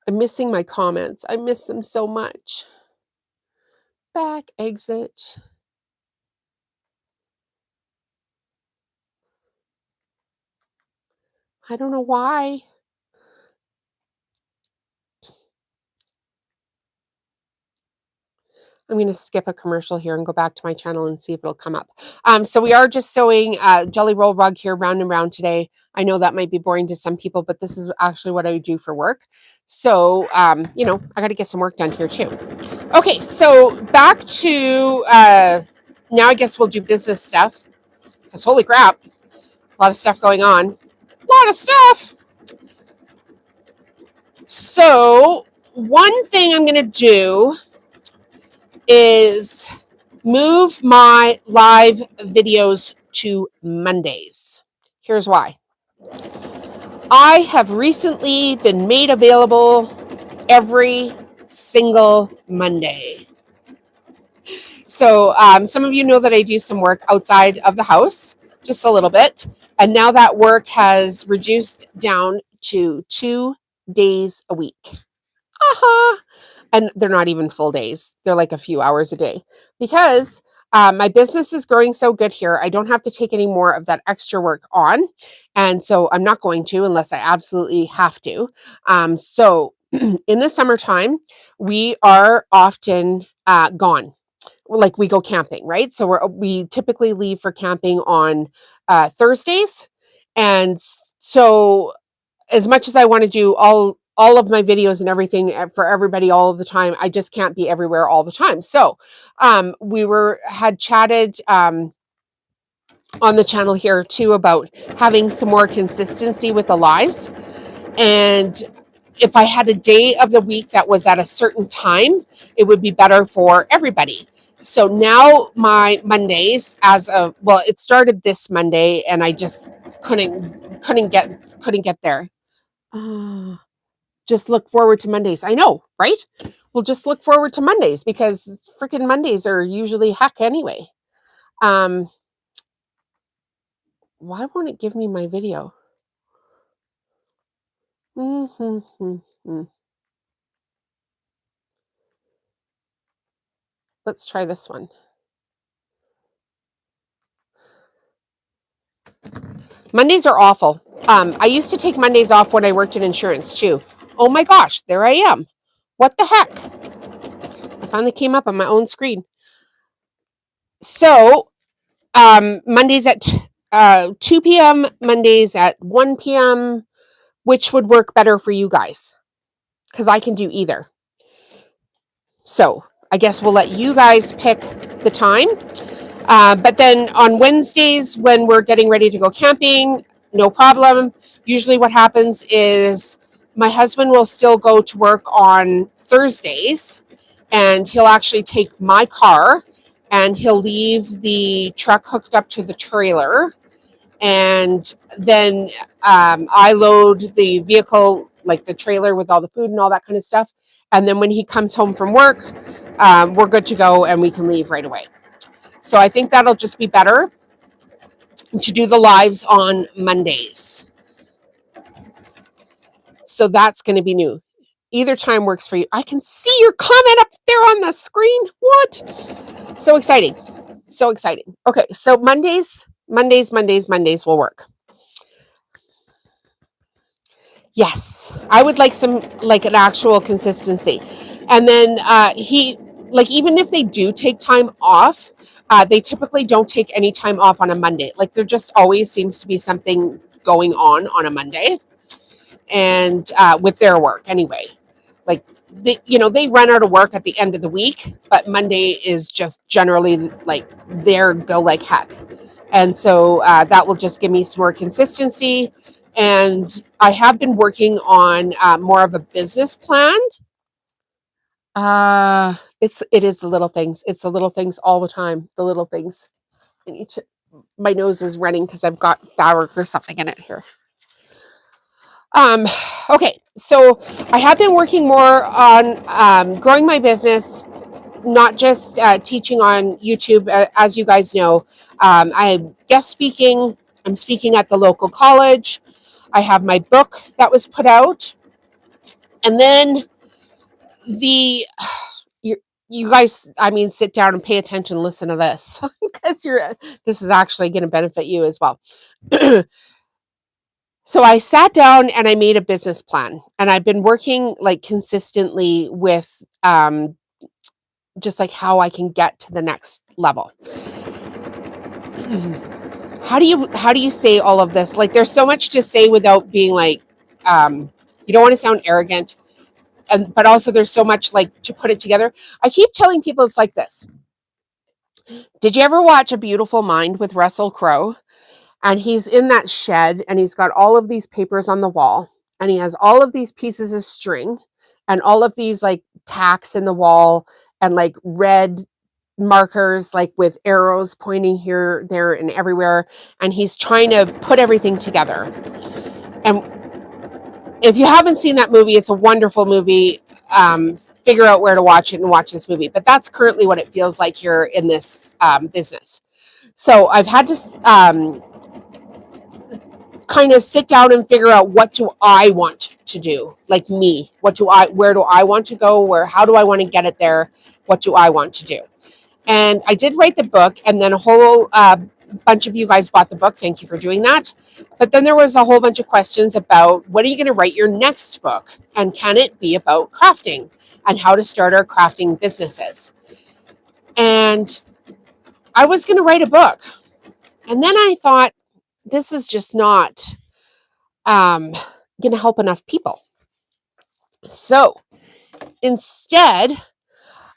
Speaker 1: I'm missing my comments. I miss them so much. Back exit. I don't know why. I'm going to skip a commercial here and go back to my channel and see if it'll come up. So we are just sewing Jelly Roll rug here, round and round today. I know that might be boring to some people, but this is actually what I do for work. So, I got to get some work done here too. Okay, so back to, now I guess we'll do business stuff, because holy crap, a lot of stuff going on. A lot of stuff. So one thing I'm going to do is move my live videos to Mondays. Here's why. I have recently been made available every single Monday. So some of you know that I do some work outside of the house, just a little bit. And now that work has reduced down to 2 days a week. Uh-huh. And they're not even full days. They're like a few hours a day because my business is growing so good here. I don't have to take any more of that extra work on. And so I'm not going to unless I absolutely have to. So in the summertime, we are often gone. Like we go camping, right? So we typically leave for camping on Thursdays. And so as much as I want to do all of my videos and everything for everybody all of the time, I just can't be everywhere all the time. So we had chatted on the channel here too about having some more consistency with the lives. And if I had a day of the week that was at a certain time, it would be better for everybody. So now my Mondays, it started this Monday, and I just couldn't get there. Just look forward to Mondays. I know, right? We'll just look forward to Mondays because freaking Mondays are usually heck anyway. Why won't it give me my video? Let's try this one. Mondays are awful. I used to take Mondays off when I worked in insurance too. Oh my gosh, there I am. What the heck? I finally came up on my own screen. So, Mondays at 2 p.m., Mondays at 1 p.m., which would work better for you guys? Because I can do either. So, I guess we'll let you guys pick the time. But then on Wednesdays, when we're getting ready to go camping, no problem. Usually, what happens is my husband will still go to work on Thursdays, and he'll actually take my car and he'll leave the truck hooked up to the trailer. And then I load the vehicle, like the trailer with all the food and all that kind of stuff. And then when he comes home from work, we're good to go and we can leave right away. So I think that'll just be better to do the lives on Mondays. So that's going to be new. Either time works for you. I can see your comment up there on the screen. What? So exciting. So exciting. Okay, so Mondays will work. Yes, I would like an actual consistency. And then even if they do take time off, they typically don't take any time off on a Monday. Like there just always seems to be something going on a Monday, and with their work anyway. Like they run out of work at the end of the week, but Monday is just generally like their go like heck. And so that will just give me some more consistency. And I have been working on more of a business plan. It is the little things. It's the little things all the time. The little things. My nose is running because I've got fabric or something in it here. Okay, so I have been working more on growing my business, not just teaching on YouTube. As you guys know, I'm guest speaking. I'm speaking at the local college. I have my book that was put out. And then you guys, sit down and pay attention, listen to this because this is actually going to benefit you as well. So I sat down and I made a business plan, and I've been working like consistently with just like how I can get to the next level. How do you say all of this? Like there's so much to say without being like you don't want to sound arrogant, but also there's so much like to put it together. I keep telling people it's like this. Did you ever watch A Beautiful Mind with Russell Crowe? And he's in that shed and he's got all of these papers on the wall and he has all of these pieces of string and all of these like tacks in the wall and like red markers like with arrows pointing here, there, and everywhere. And he's trying to put everything together. And if you haven't seen that movie, it's a wonderful movie. figure out where to watch it and watch this movie. But that's currently what it feels like here in this business. So I've had to kind of sit down and figure out what do I want to do, like me. Where do I want to go? How do I want to get it there? What do I want to do? And I did write the book, and then a whole bunch of you guys bought the book. Thank you for doing that. But then there was a whole bunch of questions about when are you going to write your next book? And can it be about crafting and how to start our crafting businesses? And I was going to write a book. And then I thought, this is just not going to help enough people. So instead,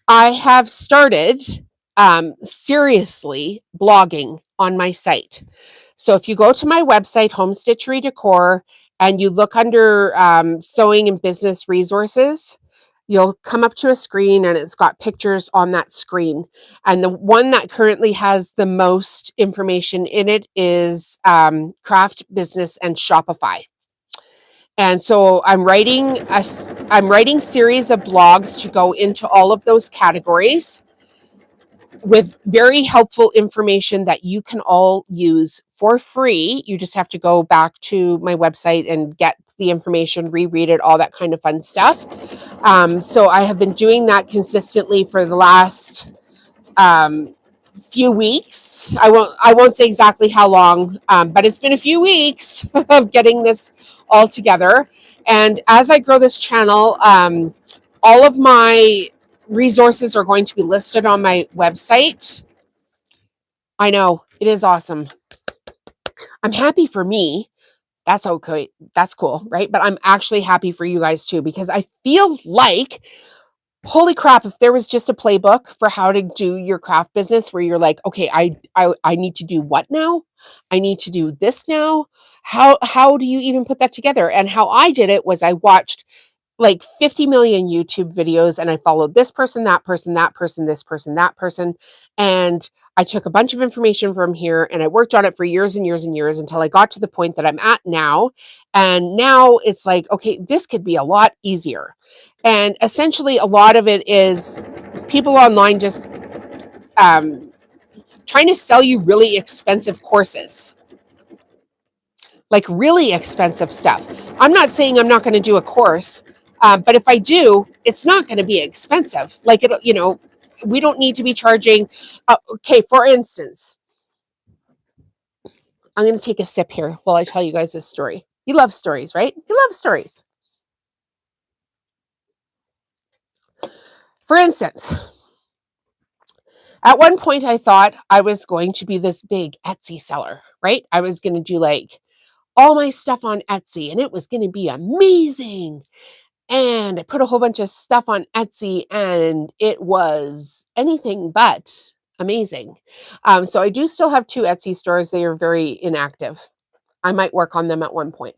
Speaker 1: I have started seriously blogging on my site. So if you go to my website, Home Stitchery Decor, and you look under sewing and business resources, you'll come up to a screen and it's got pictures on that screen. And the one that currently has the most information in it is craft, business, and Shopify. And so I'm writing series of blogs to go into all of those categories with very helpful information that you can all use for free. You just have to go back to my website and get the information, reread it, all that kind of fun stuff. So I have been doing that consistently for the last few weeks. I won't say exactly how long, but it's been a few weeks of getting this all together. And as I grow this channel, all of my resources are going to be listed on my website. I know, it is awesome. I'm happy for me. That's okay. That's cool, right? But I'm actually happy for you guys too, because I feel like, holy crap, if there was just a playbook for how to do your craft business where you're like, okay, I need to do what now? I need to do this now. How do you even put that together? And how I did it was I watched like 50 million YouTube videos and I followed this person, that person, that person, this person, that person. And I took a bunch of information from here and I worked on it for years and years and years until I got to the point that I'm at now. And now it's like, okay, this could be a lot easier. And essentially, a lot of it is people online just trying to sell you really expensive courses. Like really expensive stuff. I'm not saying I'm not going to do a course, but if I do, it's not going to be expensive. Like we don't need to be charging. Okay, for instance, I'm going to take a sip here while I tell you guys this story. You love stories, right? You love stories. For instance, at one point I thought I was going to be this big Etsy seller, right? I was going to do like all my stuff on Etsy and it was going to be amazing. And I put a whole bunch of stuff on Etsy and it was anything but amazing. So I do still have 2 Etsy stores. They are very inactive. I might work on them at one point.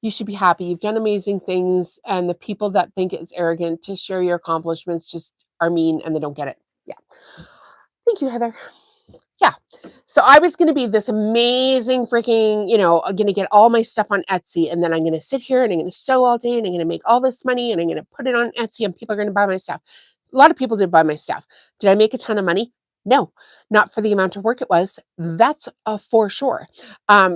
Speaker 1: You should be happy. You've done amazing things. And the people that think it's arrogant to share your accomplishments just are mean and they don't get it. Yeah. Thank you, Heather. Yeah. So I was going to be this amazing freaking, I'm going to get all my stuff on Etsy and then I'm going to sit here and I'm going to sew all day and I'm going to make all this money and I'm going to put it on Etsy and people are going to buy my stuff. A lot of people did buy my stuff. Did I make a ton of money? No, not for the amount of work it was. That's for sure.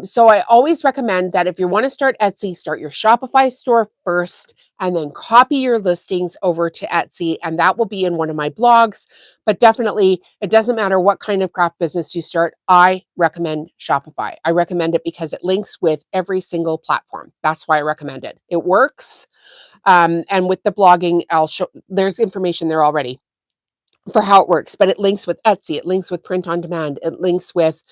Speaker 1: So I always recommend that if you want to start Etsy, start your Shopify store first and then copy your listings over to Etsy. And that will be in one of my blogs. But definitely, it doesn't matter what kind of craft business you start. I recommend Shopify. I recommend it because it links with every single platform. That's why I recommend it. It works. And with the blogging, I'll show there's information there already for how it works, but it links with Etsy, it links with print on demand, it links with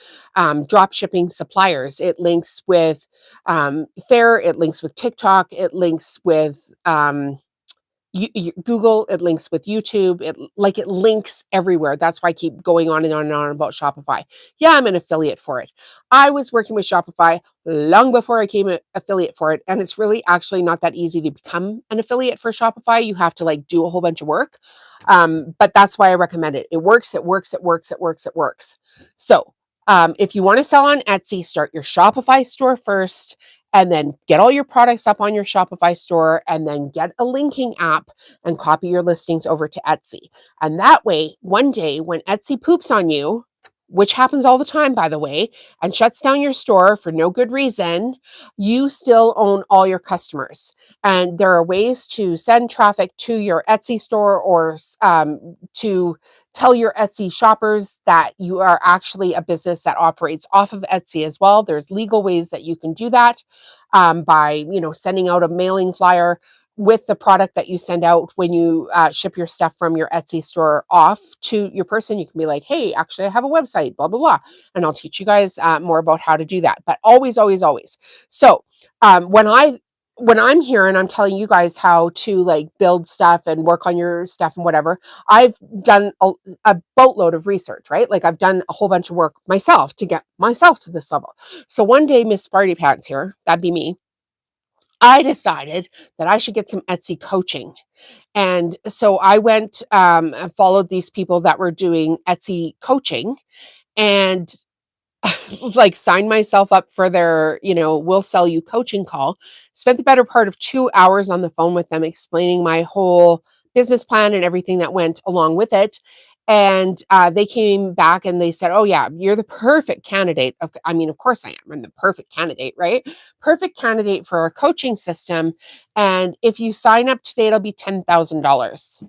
Speaker 1: drop shipping suppliers, it links with Fair, it links with TikTok, it links with Google, it links with YouTube, it links everywhere. That's why I keep going on and on and on about Shopify. Yeah, I'm an affiliate for it. I was working with Shopify long before I became an affiliate for it. And it's really actually not that easy to become an affiliate for Shopify. You have to do a whole bunch of work. But that's why I recommend it. It works, it works, it works, it works, it works. So if you want to sell on Etsy, start your Shopify store first and then get all your products up on your Shopify store, and then get a linking app and copy your listings over to Etsy. And that way, one day when Etsy poops on you, which happens all the time, by the way, and shuts down your store for no good reason, you still own all your customers. And there are ways to send traffic to your Etsy store, or to tell your Etsy shoppers that you are actually a business that operates off of Etsy as well. There's legal ways that you can do that, by sending out a mailing flyer with the product that you send out when you ship your stuff from your Etsy store off to your person. You can be like, hey, actually, I have a website, blah, blah, blah. And I'll teach you guys more about how to do that. But always, always, always. So when I'm here and I'm telling you guys how to like build stuff and work on your stuff and whatever, I've done a boatload of research, right? Like I've done a whole bunch of work myself to get myself to this level. So one day, Miss Sparty Pants here, that'd be me, I decided that I should get some Etsy coaching. And so I went and followed these people that were doing Etsy coaching, and like signed myself up for their, we'll sell you coaching call. Spent the better part of 2 hours on the phone with them, explaining my whole business plan and everything that went along with it. And they came back and they said, oh yeah, you're the perfect candidate. I mean, of course I am. I'm the perfect candidate, right? Perfect candidate for our coaching system. And if you sign up today, it'll be $10,000.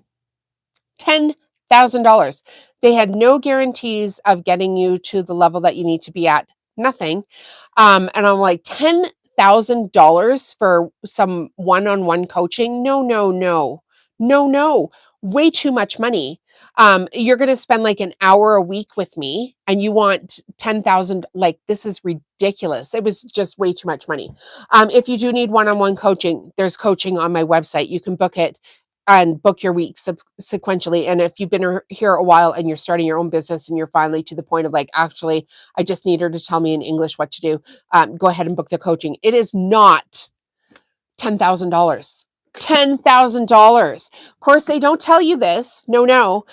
Speaker 1: $10,000. They had no guarantees of getting you to the level that you need to be at. Nothing. And I'm like, $10,000 for some one-on-one coaching? No, no, no, no, no. Way too much money. You're going to spend like an hour a week with me and you want 10,000. Like, this is ridiculous. It was just way too much money. If you do need one-on-one coaching, there's coaching on my website. You can book it and book your weeks sequentially. And if you've been here a while and you're starting your own business and you're finally to the point of like, actually, I just need her to tell me in English what to do, go ahead and book the coaching. It is not $10,000. $10,000. Of course, they don't tell you this. No, no.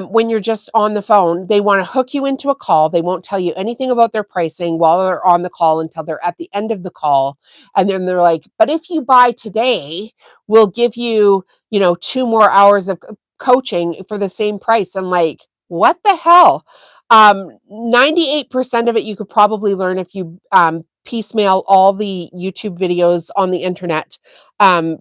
Speaker 1: When you're just on the phone, they want to hook you into a call. They won't tell you anything about their pricing while they're on the call until they're at the end of the call. And then they're like, but if you buy today, we'll give you, 2 more hours of coaching for the same price. And like, what the hell? 98% of it you could probably learn if you piecemeal all the YouTube videos on the internet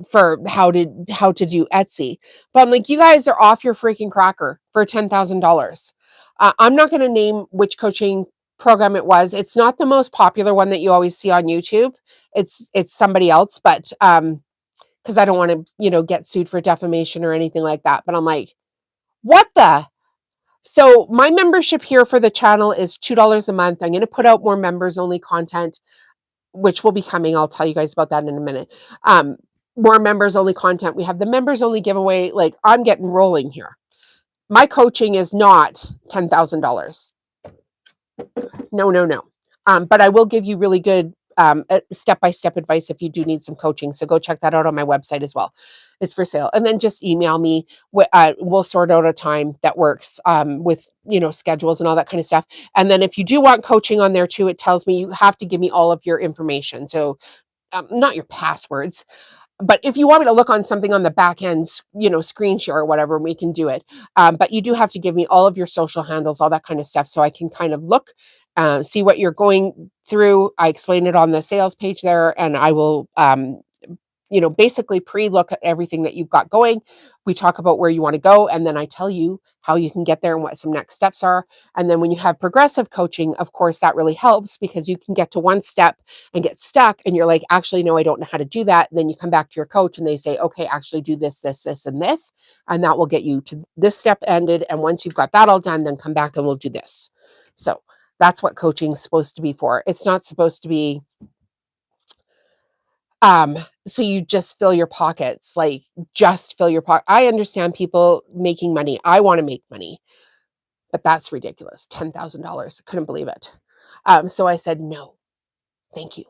Speaker 1: for how to do Etsy. But I'm like, you guys are off your freaking cracker for $10,000. I'm not going to name which coaching program it was. It's not the most popular one that you always see on YouTube. It's somebody else, but because I don't want to, get sued for defamation or anything like that. But I'm like, what the? So my membership here for the channel is $2 a month. I'm going to put out more members only content, which will be coming. I'll tell you guys about that in a minute. More members only content. We have the members only giveaway. Like, I'm getting rolling here. My coaching is not $10,000. No, no, no. But I will give you really good step-by-step advice if you do need some coaching. So go check that out on my website as well. It's for sale. And then just email me. We'll sort out a time that works with, schedules and all that kind of stuff. And then if you do want coaching on there too, it tells me you have to give me all of your information. So not your passwords, but if you want me to look on something on the back end, screen share or whatever, we can do it. But you do have to give me all of your social handles, all that kind of stuff, so I can kind of look, see what you're going through. I explain it on the sales page there, and I will, basically pre-look at everything that you've got going. We talk about where you want to go, and then I tell you how you can get there and what some next steps are. And then when you have progressive coaching, of course, that really helps because you can get to one step and get stuck and you're like, actually, no, I don't know how to do that. And then you come back to your coach and they say, okay, actually do this, this, this, and this. And that will get you to this step ended. And once you've got that all done, then come back and we'll do this. So that's what coaching is supposed to be for. It's not supposed to be so you just fill your pockets, like just fill your pocket. I understand people making money. I want to make money, but that's ridiculous. $10,000. I couldn't believe it. So I said, no, thank you.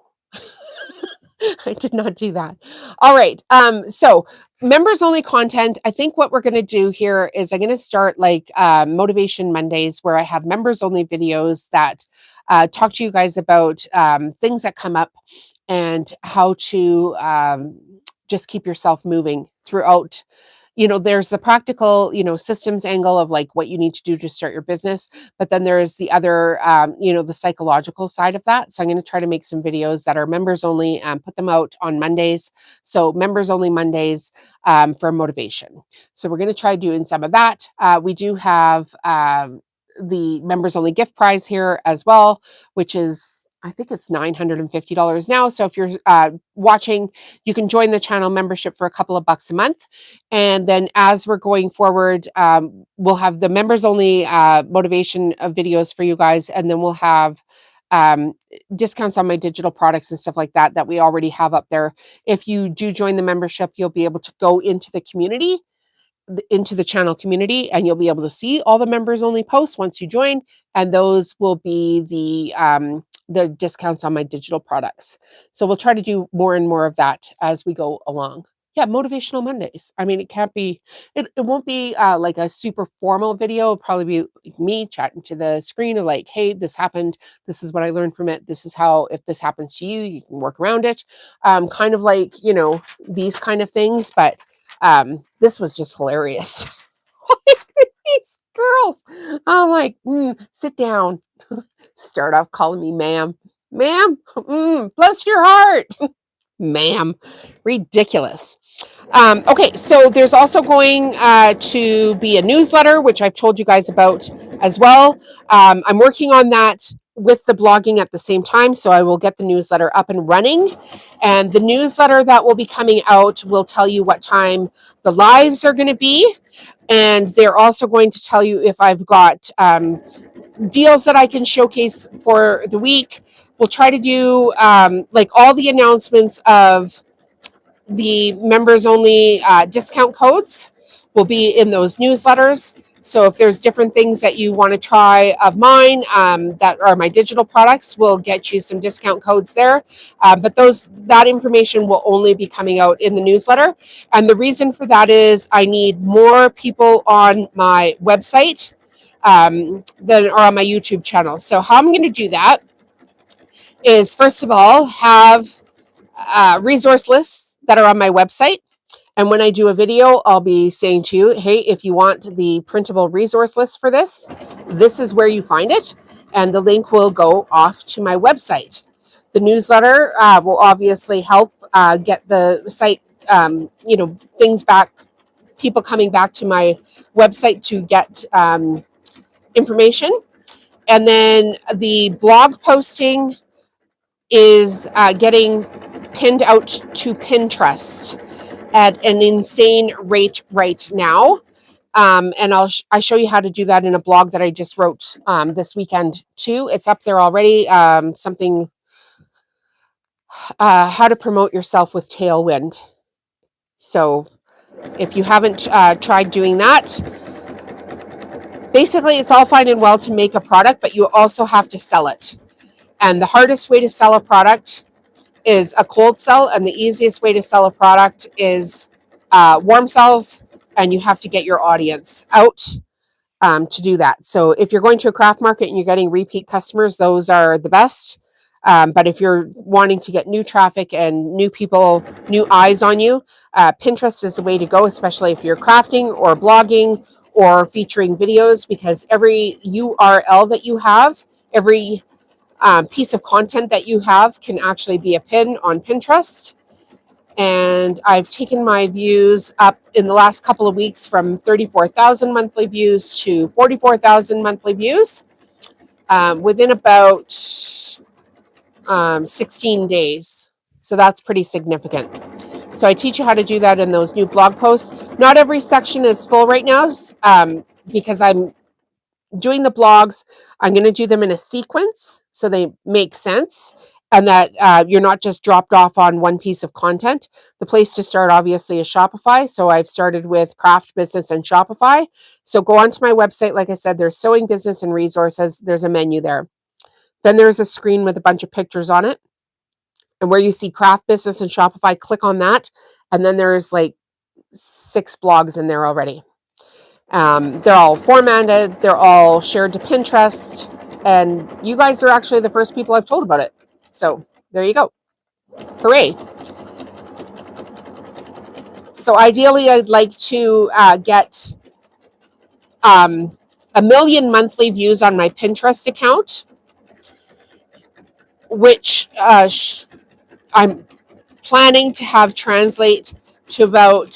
Speaker 1: I did not do that. All right. So members only content. I think what we're going to do here is I'm going to start like Motivation Mondays where I have members only videos that talk to you guys about things that come up and how to just keep yourself moving throughout. There's the practical, systems angle of like what you need to do to start your business, but then there's the other, the psychological side of that. So I'm going to try to make some videos that are members only, put them out on Mondays. So members only Mondays, for motivation. So we're going to try doing some of that. We do have the members only gift prize here as well, which is, I think it's $950 now. So if you're watching, you can join the channel membership for a couple of bucks a month. And then as we're going forward, we'll have the members only motivation of videos for you guys. And then we'll have discounts on my digital products and stuff like that, that we already have up there. If you do join the membership, you'll be able to go into the community, into the channel community, and you'll be able to see all the members only posts once you join, and those will be the discounts on my digital products. So we'll try to do more and more of that as we go along. Yeah, motivational Mondays. I mean, it won't be like a super formal video. It'll probably be like me chatting to the screen of like, hey, this happened, this is what I learned from it, this is how, if this happens to you, you can work around it. Kind of like, these kind of things. But this was just hilarious. These girls, I'm like, sit down. Start off calling me ma'am. Ma'am, bless your heart. Ma'am, ridiculous. Okay, so there's also going to be a newsletter, which I've told you guys about as well. I'm working on that with the blogging at the same time, so I will get the newsletter up and running. And the newsletter that will be coming out will tell you what time the lives are going to be. And they're also going to tell you if I've got deals that I can showcase for the week. We'll try to do like all the announcements of the members only discount codes will be in those newsletters. So if there's different things that you want to try of mine that are my digital products, we'll get you some discount codes there. But that information will only be coming out in the newsletter. And the reason for that is I need more people on my website than are on my YouTube channel. So how I'm going to do that is, first of all, have resource lists that are on my website. And when I do a video, I'll be saying to you, hey, if you want the printable resource list for this, this is where you find it. And the link will go off to my website. The newsletter will obviously help get the site, things back, people coming back to my website to get information. And then the blog posting is getting pinned out to Pinterest at an insane rate right now. And I show you how to do that in a blog that I just wrote this weekend too. It's up there already. Something, how to promote yourself with Tailwind. So if you haven't tried doing that, basically it's all fine and well to make a product, but you also have to sell it. And the hardest way to sell a product is a cold sell, and the easiest way to sell a product is warm sells, and you have to get your audience out to do that. So if you're going to a craft market and you're getting repeat customers, those are the best. But if you're wanting to get new traffic and new people, new eyes on you, Pinterest is the way to go, especially if you're crafting or blogging or featuring videos, because every URL that you have, every piece of content that you have can actually be a pin on Pinterest. And I've taken my views up in the last couple of weeks from 34,000 monthly views to 44,000 monthly views within about 16 days. So that's pretty significant. So I teach you how to do that in those new blog posts. Not every section is full right now because I'm doing the blogs. I'm going to do them in a sequence so they make sense, and that you're not just dropped off on one piece of content. The place to start obviously is Shopify. So I've started with craft business and Shopify. So go onto my website. Like I said, there's sewing business and resources. There's a menu there. Then there's a screen with a bunch of pictures on it. And where you see craft business and Shopify, click on that. And then there's like 6 blogs in there already. They're all formatted, they're all shared to Pinterest, and you guys are actually the first people I've told about it. So there you go. Hooray. So ideally, I'd like to get 1,000,000 monthly views on my Pinterest account, which I'm planning to have translate to about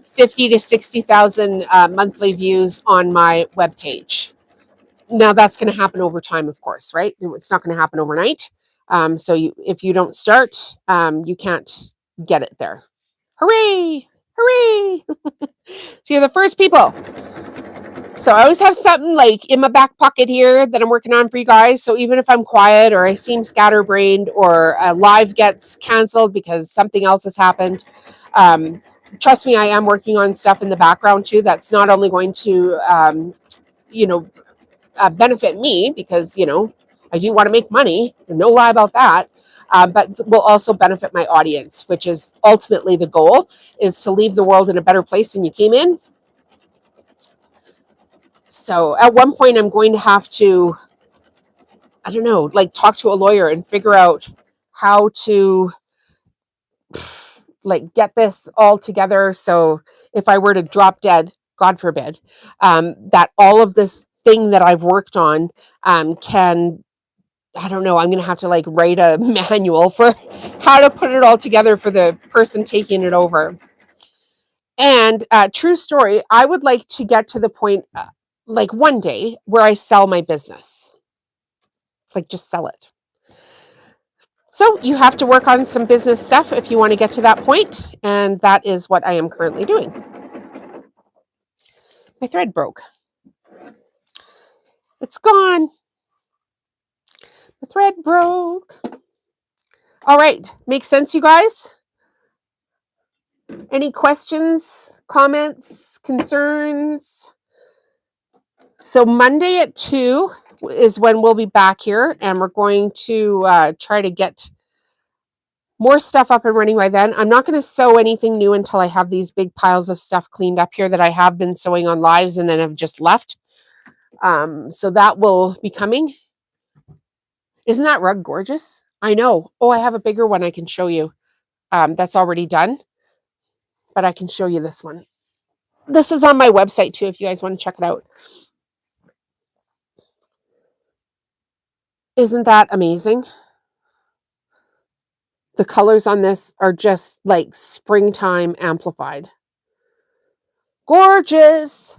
Speaker 1: 50 to 60,000 monthly views on my webpage. Now that's going to happen over time, of course, right? It's not going to happen overnight. So if you don't start, you can't get it there. Hooray! Hooray! So you're the first people. So I always have something like in my back pocket here that I'm working on for you guys. So even if I'm quiet or I seem scatterbrained or a live gets canceled because something else has happened, trust me, I am working on stuff in the background too. That's not only going to, you know, benefit me because, you know, I do want to make money. No lie about that. But will also benefit my audience, which is ultimately the goal, is to leave the world in a better place than you came in. So at one point, I'm going to have to, I don't know, like talk to a lawyer and figure out how to like get this all together. So if I were to drop dead, God forbid, that all of this thing that I've worked on can, I don't know, I'm going to have to like write a manual for how to put it all together for the person taking it over. And true story, I would like to get to the point like one day where I sell my business, like just sell it. So you have to work on some business stuff if you want to get to that point, and that is what I am currently doing. My thread broke. It's gone. The thread broke. All right, makes sense, you guys? Any questions, comments, concerns? So Monday at 2 is when we'll be back here, and we're going to try to get more stuff up and running by then. I'm not going to sew anything new until I have these big piles of stuff cleaned up here that I have been sewing on lives and then have just left. So that will be coming. Isn't that rug gorgeous? I know. Oh, I have a bigger one I can show you. That's already done, but I can show you this one. This is on my website too if you guys want to check it out. Isn't that amazing? The colors on this are just like springtime amplified. Gorgeous.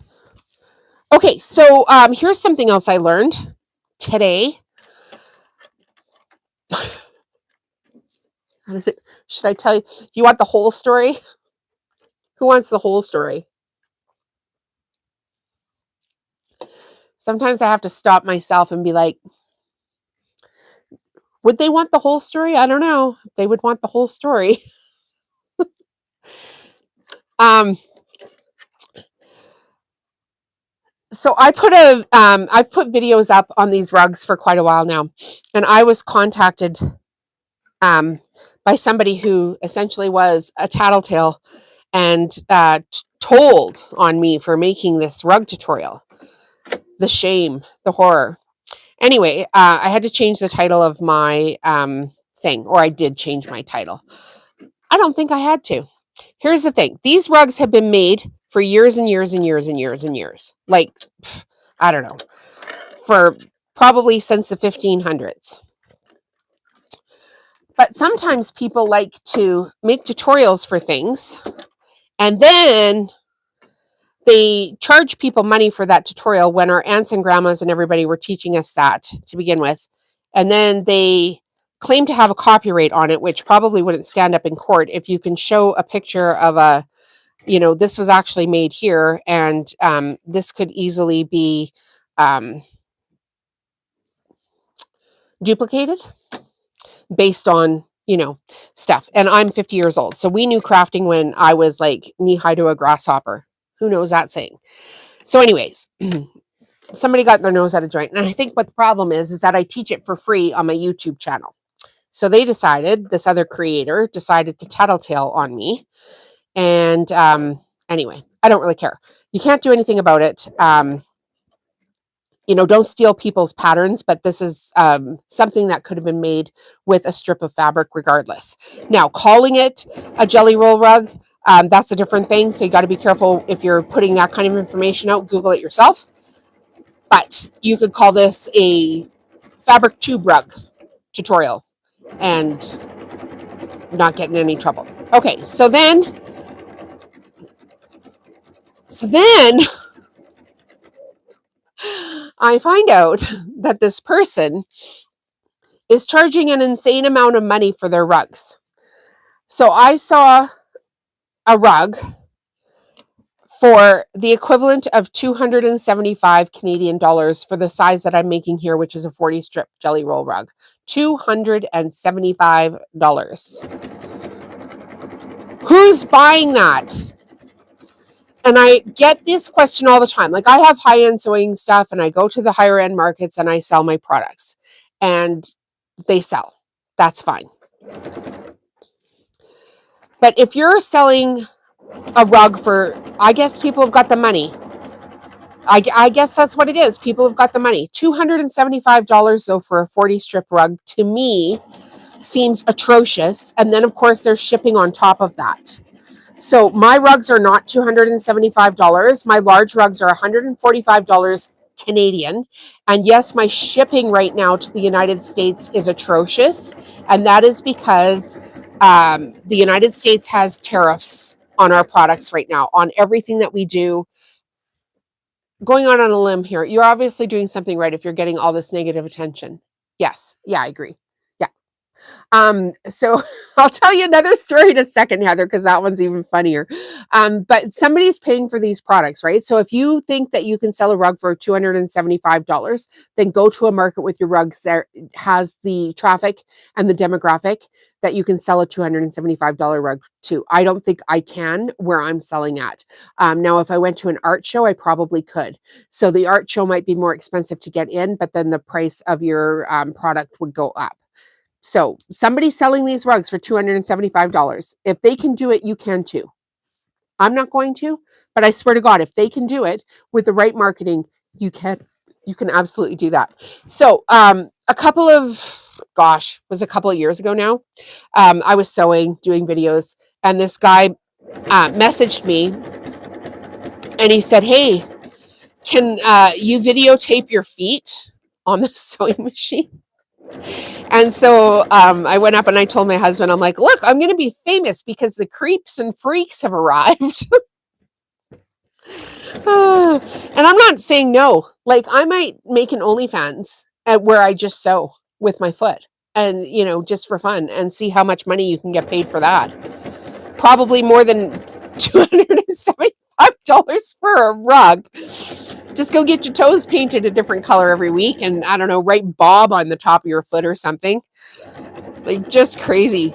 Speaker 1: Okay, so here's something else I learned today. Should I tell you? You want the whole story? Who wants the whole story? Sometimes I have to stop myself and be like, would they want the whole story? I don't know. They would want the whole story. So I've put videos up on these rugs for quite a while now, and I was contacted by somebody who essentially was a tattletale and told on me for making this rug tutorial. The shame, the horror. Anyway, I had to change the title of my thing, or I did change my title. I don't think I had to. Here's the thing. These rugs have been made for years and years and years and years and years. Like, I don't know, for probably since the 1500s. But sometimes people like to make tutorials for things, and then they charge people money for that tutorial when our aunts and grandmas and everybody were teaching us that to begin with. And then they claim to have a copyright on it, which probably wouldn't stand up in court if you can show a picture of a, you know, this was actually made here, and this could easily be duplicated based on, you know, stuff. And I'm 50 years old. So we knew crafting when I was like knee high to a grasshopper. Who knows that saying? So anyways, somebody got their nose out of joint. And I think what the problem is that I teach it for free on my YouTube channel. So they decided, this other creator decided to tattletale on me. And anyway, I don't really care. You can't do anything about it. don't steal people's patterns, but this is something that could have been made with a strip of fabric regardless. Now, calling it a jelly roll rug, that's a different thing. So you got to be careful if you're putting that kind of information out. Google it yourself. But you could call this a fabric tube rug tutorial and not get in any trouble. Okay, so then I find out that this person is charging an insane amount of money for their rugs. So I saw a rug for the equivalent of 275 Canadian dollars for the size that I'm making here, which is a 40 strip jelly roll rug. $275. Who's buying that? And I get this question all the time. Like, I have high-end sewing stuff and I go to the higher end markets and I sell my products and they sell. That's fine. But if you're selling a rug for, I guess people have got the money. I guess that's what it is. People have got the money. $275 though for a 40 strip rug to me seems atrocious. And then of course there's shipping on top of that. So my rugs are not $275. My large rugs are $145 Canadian. And yes, my shipping right now to the United States is atrocious. And that is because the United States has tariffs on our products right now, on everything that we do. Going on a limb here, you're obviously doing something right if you're getting all this negative attention. Yes. Yeah, I agree. So I'll tell you another story in a second, Heather, because that one's even funnier. But somebody's paying for these products, right? So if you think that you can sell a rug for $275, then go to a market with your rugs that has the traffic and the demographic that you can sell a $275 rug to. I don't think I can where I'm selling at. Now, if I went to an art show, I probably could. So the art show might be more expensive to get in, but then the price of your product would go up. So somebody's selling these rugs for $275. If they can do it, you can too. I'm not going to, but I swear to God, if they can do it with the right marketing, you can absolutely do that. So was a couple of years ago now. I was sewing, doing videos, and this guy messaged me and he said, "Hey, can you videotape your feet on the sewing machine?" And so I went up and I told my husband, I'm like, "Look, I'm going to be famous because the creeps and freaks have arrived." And I'm not saying no. Like, I might make an OnlyFans where I just sew with my foot and, just for fun, and see how much money you can get paid for that. Probably more than $275 for a rug. Just go get your toes painted a different color every week and, I don't know, write Bob on the top of your foot or something. Like, just crazy.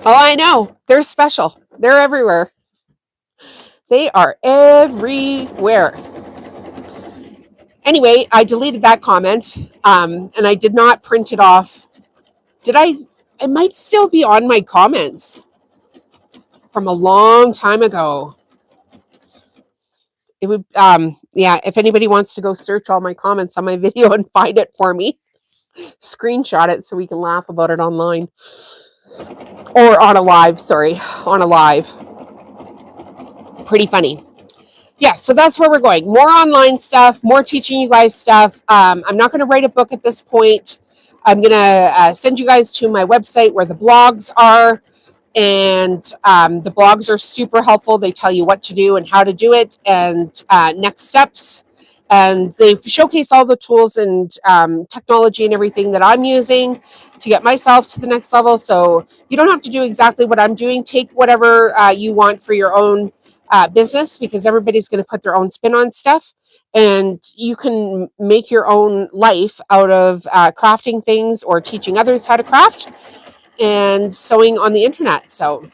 Speaker 1: Oh, I know. They're special. They're everywhere. They are everywhere. Anyway, I deleted that comment, and I did not print it off. It might still be on my comments from a long time ago. It would, if anybody wants to go search all my comments on my video and find it for me, screenshot it so we can laugh about it online. Or on a live, Pretty funny. Yeah, so that's where we're going. More online stuff, more teaching you guys stuff. I'm not going to write a book at this point. I'm going to send you guys to my website where the blogs are. And the blogs are super helpful. They tell you what to do and how to do it and next steps. And they showcase all the tools and technology and everything that I'm using to get myself to the next level. So you don't have to do exactly what I'm doing. Take whatever you want for your own business, because everybody's going to put their own spin on stuff. And you can make your own life out of crafting things or teaching others how to craft and sewing on the internet. So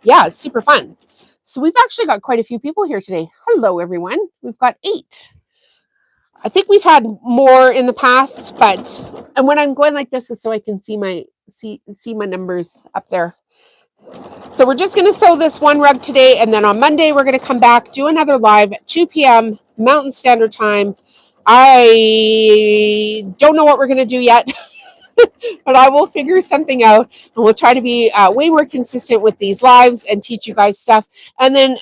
Speaker 1: yeah, it's super fun. So we've actually got quite a few people here today. Hello, everyone. We've got 8. I think we've had more in the past, and when I'm going like this is so I can see my numbers up there. So we're just going to sew this one rug today, and then on Monday we're going to come back, do another live at 2 p.m. Mountain Standard Time. I don't know what we're going to do yet, but I will figure something out, and we'll try to be way more consistent with these lives and teach you guys stuff. And then,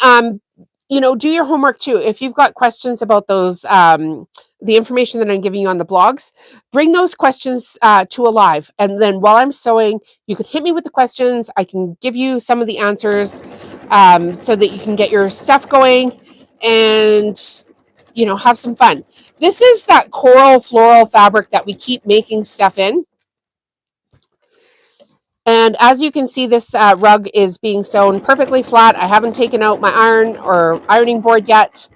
Speaker 1: do your homework too. If you've got questions about those, the information that I'm giving you on the blogs, bring those questions to a live. And then while I'm sewing, you can hit me with the questions. I can give you some of the answers so that you can get your stuff going and, have some fun. This is that coral floral fabric that we keep making stuff in. And as you can see, this rug is being sewn perfectly flat. I haven't taken out my iron or ironing board yet.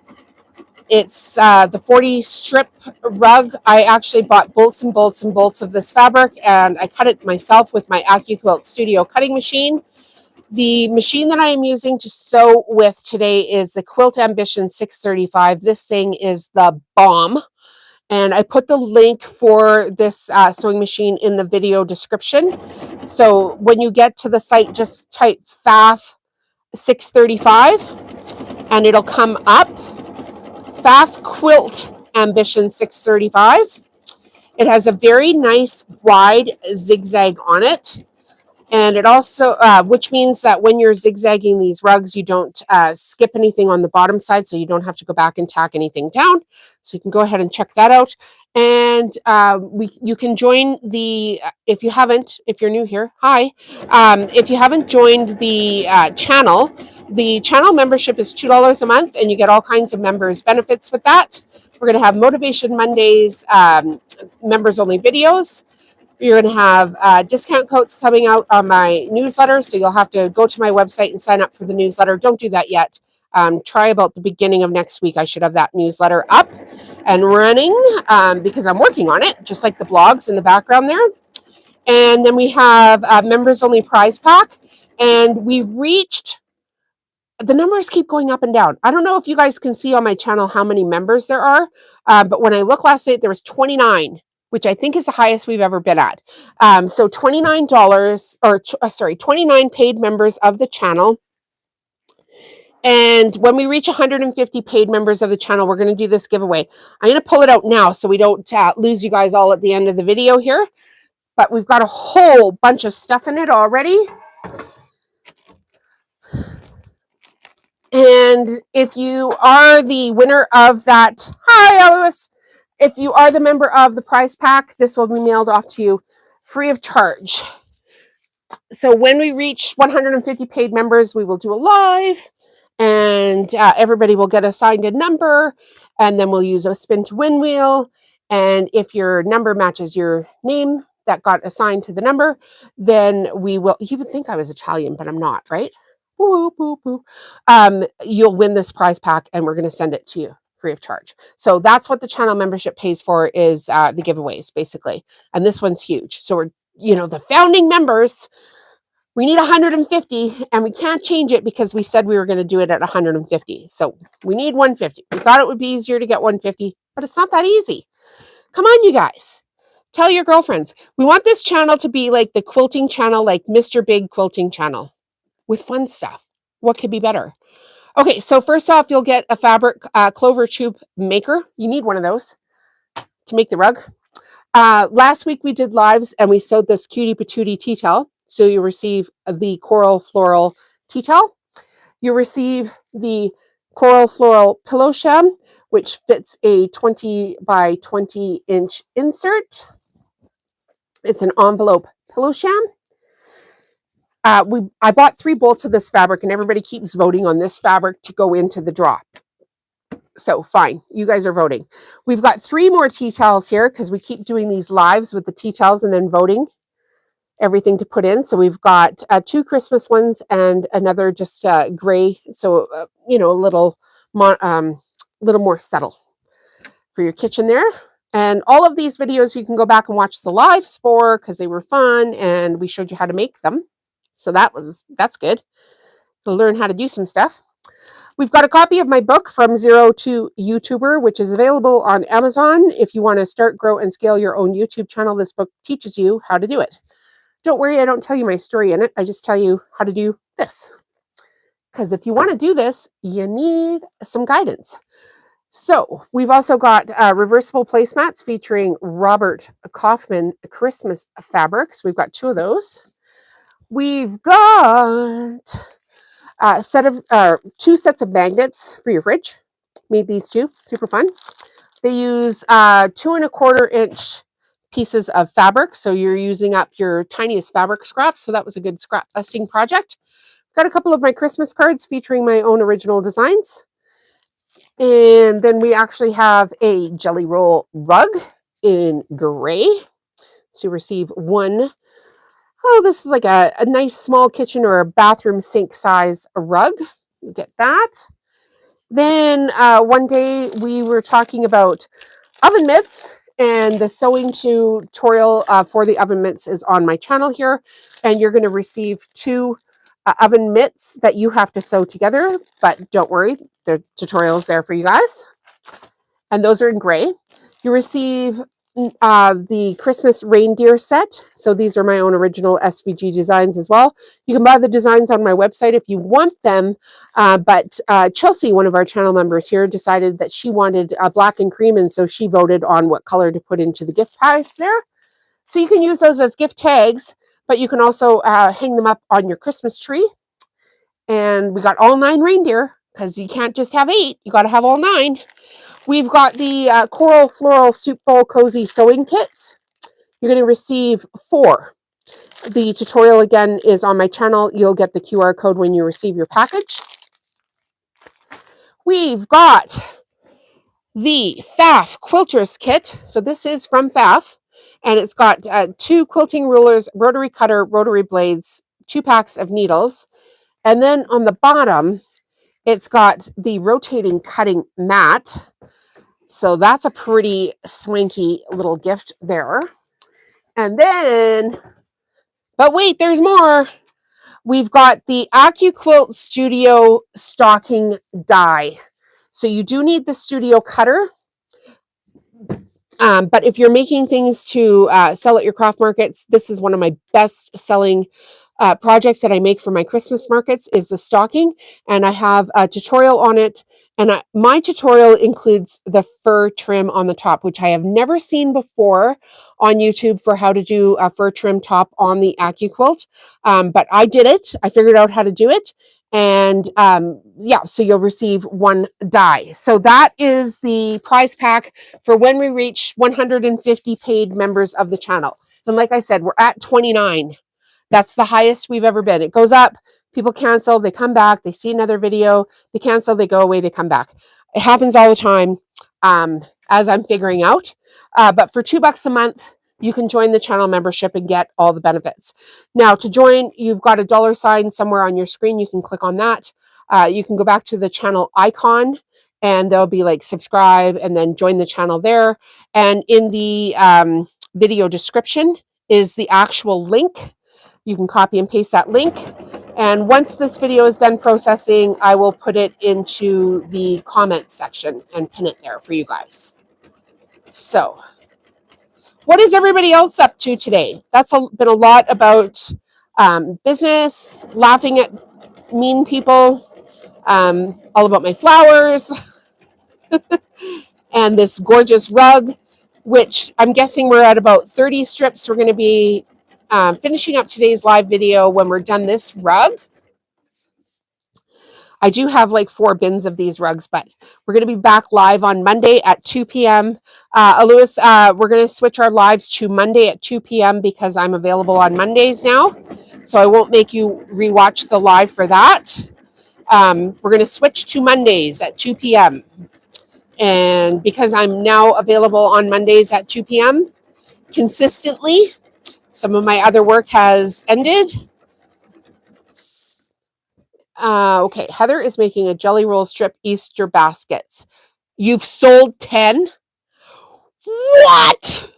Speaker 1: It's the 40 strip rug. I actually bought bolts and bolts and bolts of this fabric, and I cut it myself with my AccuQuilt Studio cutting machine. The machine that I am using to sew with today is the Quilt Ambition 635. This thing is the bomb. And I put the link for this sewing machine in the video description. So when you get to the site, just type FAF 635 and it'll come up. FAF Quilt Ambition 635. It has a very nice wide zigzag on it. And it also, which means that when you're zigzagging these rugs, you don't skip anything on the bottom side, so you don't have to go back and tack anything down. So you can go ahead and check that out. And you can join the, if you're new here, hi. If you haven't joined the channel membership is $2 a month, and you get all kinds of members benefits with that. We're going to have Motivation Mondays, members only videos. You're going to have discount codes coming out on my newsletter, so you'll have to go to my website and sign up for the newsletter. Don't do that yet. Try about the beginning of next week. I should have that newsletter up and running because I'm working on it, just like the blogs in the background there. And then we have members only prize pack, and we reached, the numbers keep going up and down. I don't know if you guys can see on my channel how many members there are, but when I looked last night, there was 29, which I think is the highest we've ever been at. So $29, 29 paid members of the channel. And when we reach 150 paid members of the channel, we're going to do this giveaway. I'm going to pull it out now so we don't lose you guys all at the end of the video here. But we've got a whole bunch of stuff in it already. And if you are the winner of that, hi, Alois. If you are the member of the prize pack, this will be mailed off to you free of charge. So when we reach 150 paid members, we will do a live, and everybody will get assigned a number, and then we'll use a spin to win wheel. And if your number matches your name that got assigned to the number, then we will, you would think I was Italian, but I'm not, right? Woo, woo, woo. You'll win this prize pack, and we're going to send it to you free of charge. So that's what the channel membership pays for, is the giveaways, basically. And this one's huge. So we're, the founding members, we need 150, and we can't change it because we said we were going to do it at 150. So we need 150. We thought it would be easier to get 150, but it's not that easy. Come on, you guys. Tell your girlfriends. We want this channel to be like the quilting channel, like Mr. Big Quilting Channel, with fun stuff. What could be better? Okay, so first off, you'll get a fabric clover tube maker. You need one of those to make the rug. Last week we did lives, and we sewed this cutie patootie tea towel. So you receive the coral floral tea towel. You receive the coral floral pillow sham, which fits a 20 by 20 inch insert. It's an envelope pillow sham. I bought 3 bolts of this fabric, and everybody keeps voting on this fabric to go into the draw. So fine, you guys are voting. We've got 3 more tea towels here because we keep doing these lives with the tea towels and then voting everything to put in. So we've got 2 Christmas ones and another just gray. So, a little more subtle for your kitchen there. And all of these videos you can go back and watch the lives for, because they were fun and we showed you how to make them. So that's good. To learn how to do some stuff. We've got a copy of my book, From Zero to YouTuber, which is available on Amazon. If you want to start, grow, and scale your own YouTube channel, this book teaches you how to do it. Don't worry, I don't tell you my story in it. I just tell you how to do this. Because if you want to do this, you need some guidance. So we've also got reversible placemats featuring Robert Kaufman Christmas fabrics. We've got 2 of those. We've got a set of 2 sets of magnets for your fridge. Made these 2, super fun. They use 2¼ inch pieces of fabric, so you're using up your tiniest fabric scraps. So that was a good scrap busting project. Got a couple of my Christmas cards featuring my own original designs. And then we actually have a jelly roll rug in gray to receive 1. Oh, this is like a nice small kitchen or a bathroom sink size rug. You get that. Then one day we were talking about oven mitts, and the sewing tutorial for the oven mitts is on my channel here. And you're going to receive 2 oven mitts that you have to sew together. But don't worry, the tutorial is there for you guys. And those are in gray. You receive the Christmas reindeer set. So these are my own original SVG designs as well. You can buy the designs on my website if you want them. But Chelsea, one of our channel members here, decided that she wanted black and cream. And so she voted on what color to put into the gift pies there. So you can use those as gift tags, but you can also hang them up on your Christmas tree. And we got all 9 reindeer because you can't just have 8. You got to have all 9. We've got the Coral Floral Soup Bowl Cozy Sewing Kits. You're going to receive 4. The tutorial, again, is on my channel. You'll get the QR code when you receive your package. We've got the FAF Quilters Kit. So this is from FAF. And it's got 2 quilting rulers, rotary cutter, rotary blades, 2 packs of needles. And then on the bottom, it's got the rotating cutting mat. So that's a pretty swanky little gift there. And then, but wait, there's more. We've got the AccuQuilt Studio stocking die. So you do need the studio cutter. But if you're making things to sell at your craft markets, this is one of my best selling projects that I make for my Christmas markets is the stocking. And I have a tutorial on it. And my tutorial includes the fur trim on the top, which I have never seen before on YouTube for how to do a fur trim top on the AccuQuilt. But I did it. I figured out how to do it. And yeah, so you'll receive 1 die. So that is the prize pack for when we reach 150 paid members of the channel. And like I said, we're at 29. That's the highest we've ever been. It goes up, people cancel, they come back, they see another video, they cancel, they go away, they come back. It happens all the time, as I'm figuring out. But for $2 a month, you can join the channel membership and get all the benefits. Now, to join, you've got a $ somewhere on your screen. You can click on that. You can go back to the channel icon, and there'll be like subscribe and then join the channel there. And in the video description is the actual link. You can copy and paste that link. And once this video is done processing, I will put it into the comments section and pin it there for you guys. So, what is everybody else up to today? That's been a lot about business, laughing at mean people, all about my flowers, and this gorgeous rug, which I'm guessing we're at about 30 strips. We're going to be finishing up today's live video when we're done this rug. I do have like 4 bins of these rugs, but we're going to be back live on Monday at 2 p.m. Lewis, we're going to switch our lives to Monday at 2 p.m. because I'm available on Mondays now. So I won't make you rewatch the live for that. We're going to switch to Mondays at 2 p.m. And because I'm now available on Mondays at 2 p.m. consistently, some of my other work has ended. Okay, Heather is making a jelly roll strip Easter baskets. You've sold 10? What?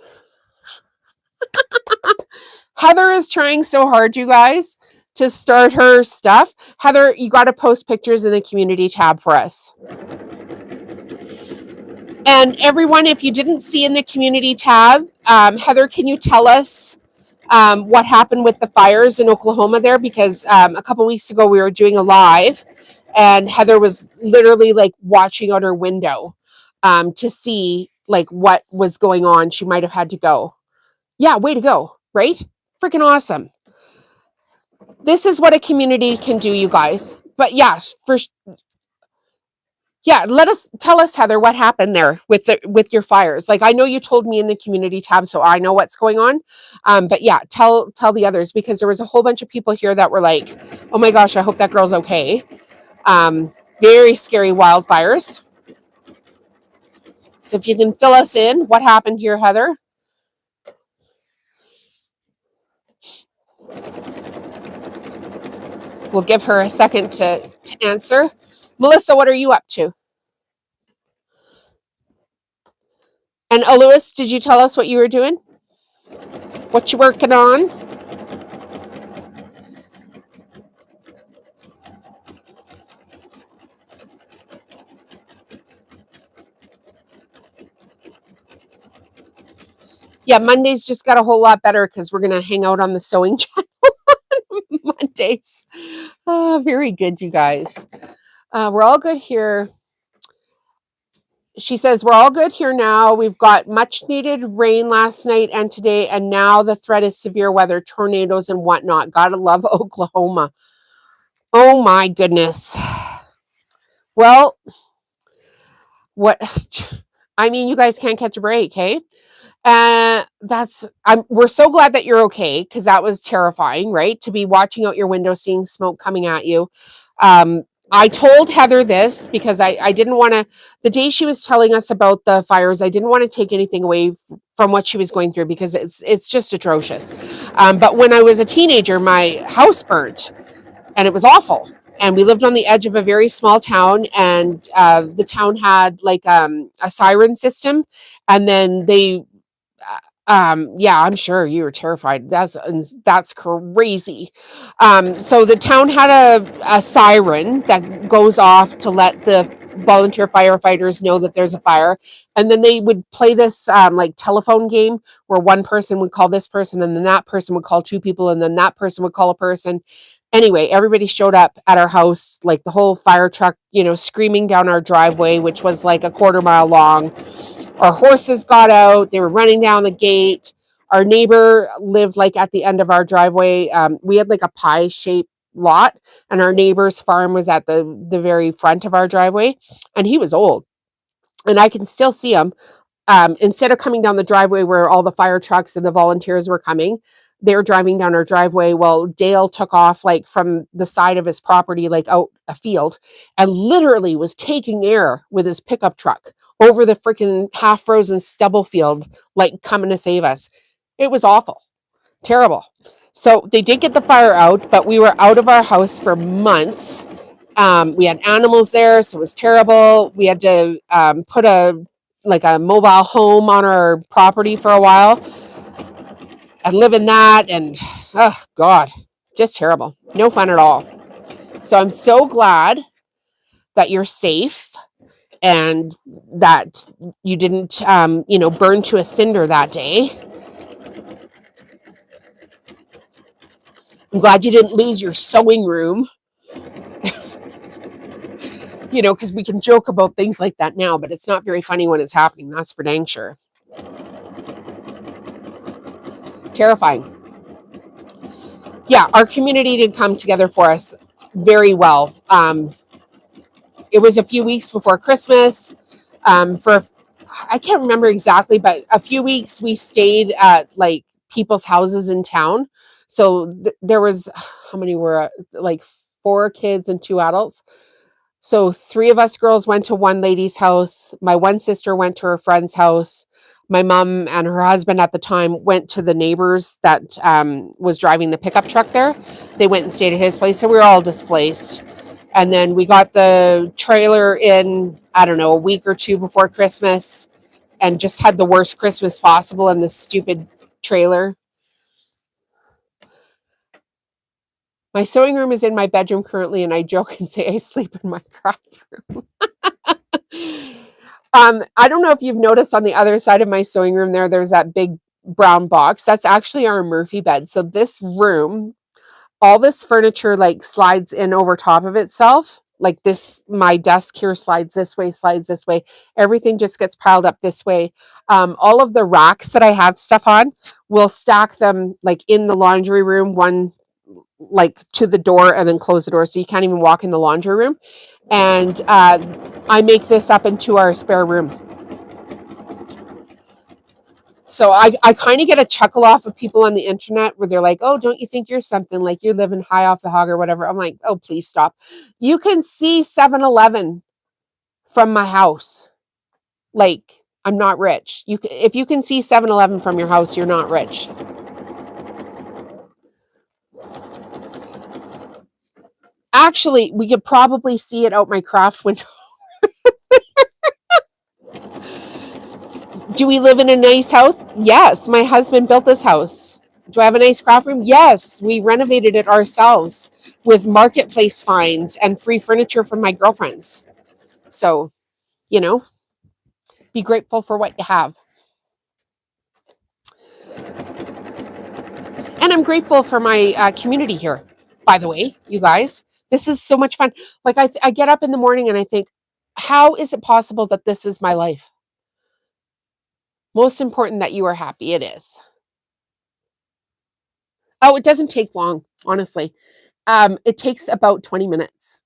Speaker 1: Heather is trying so hard, you guys, to start her stuff. Heather, you got to post pictures in the community tab for us. And everyone, if you didn't see in the community tab, Heather, can you tell us what happened with the fires in Oklahoma there? Because a couple weeks ago, we were doing a live and Heather was literally like watching out her window. to see like what was going on. She might have had to go. Yeah, way to go, right? Freaking awesome. This is what a community can do, you guys. But yeah, yeah, tell us, Heather, what happened there with your fires. Like, I know you told me in the community tab, so I know what's going on. But yeah, tell the others, because there was a whole bunch of people here that were like, "Oh my gosh, I hope that girl's okay." Very scary wildfires. So if you can fill us in, what happened here, Heather? We'll give her a second to answer. Melissa, what are you up to? And Louis, did you tell us what you were doing? What you working on? Yeah, Monday's just got a whole lot better because we're gonna hang out on the sewing channel on Mondays. Oh, very good, you guys. We're all good here. She says, we're all good here now. We've got much needed rain last night and today, and now the threat is severe weather, tornadoes and whatnot. Gotta love Oklahoma. Oh my goodness. Well, what I mean, you guys can't catch a break, hey? We're so glad that you're okay, because that was terrifying, right? To be watching out your window, seeing smoke coming at you. I told Heather this because I didn't want to, the day she was telling us about the fires, I didn't want to take anything away from what she was going through, because it's just atrocious. But when I was a teenager, my house burnt, and it was awful. And we lived on the edge of a very small town, and the town had like a siren system, and then they yeah, I'm sure you were terrified. That's crazy. So the town had a siren that goes off to let the volunteer firefighters know that there's a fire, and then they would play this like telephone game where one person would call this person, and then that person would call two people, and then that person would call a person. Anyway, everybody showed up at our house, like the whole fire truck, screaming down our driveway, which was like a quarter mile long. Our horses got out. They were running down the gate. Our neighbor lived like at the end of our driveway. We had like a pie-shaped lot, and our neighbor's farm was at the very front of our driveway. And he was old, and I can still see him. Instead of coming down the driveway where all the fire trucks and the volunteers were coming, they're driving down our driveway. Well, Dale took off like from the side of his property, like out a field, and literally was taking air with his pickup truck over the freaking half frozen stubble field, like coming to save us. It was awful, terrible. So they did get the fire out, but we were out of our house for months. We had animals there, so it was terrible. We had to put a mobile home on our property for a while and live in that, and oh god, just terrible. No fun at all. So I'm so glad that you're safe and that you didn't burn to a cinder that day. I'm glad you didn't lose your sewing room. Because we can joke about things like that now, but it's not very funny when it's happening. That's for dang sure. Terrifying. Yeah, our community did come together for us very well. It was a few weeks before Christmas. I can't remember exactly, but a few weeks we stayed at like people's houses in town. So there was, how many were like 4 kids and 2 adults. So 3 of us girls went to one lady's house. My one sister went to her friend's house. My mom and her husband at the time went to the neighbors that was driving the pickup truck there. They went and stayed at his place. So we were all displaced. And then we got the trailer in, I don't know, a week or 2 before Christmas, and just had the worst Christmas possible in this stupid trailer. My sewing room is in my bedroom currently, and I joke and say I sleep in my craft room. I don't know if you've noticed on the other side of my sewing room there's that big brown box. That's actually our Murphy bed. So this room, all this furniture like slides in over top of itself. like this, my desk here slides this way, everything just gets piled up this way. All of the racks that I have stuff on, we'll stack them like in the laundry room, one like to the door, and then close the door so you can't even walk in the laundry room. And I make this up into our spare room. So I kind of get a chuckle off of people on the internet where they're like, oh, don't you think you're something, like you're living high off the hog or whatever. I'm like, oh, please stop. You can see 7-Eleven from my house. Like, I'm not rich. If you can see 7-Eleven from your house, you're not rich. Actually, we could probably see it out my craft window. Do we live in a nice house? Yes. My husband built this house. Do I have a nice craft room? Yes. We renovated it ourselves with marketplace finds and free furniture from my girlfriends. So, you know, be grateful for what you have. And I'm grateful for my community here, by the way, you guys. This is so much fun. Like, I get up in the morning and I think, how is it possible that this is my life? Most important that you are happy. It is. Oh, it doesn't take long, honestly. It takes about 20 minutes.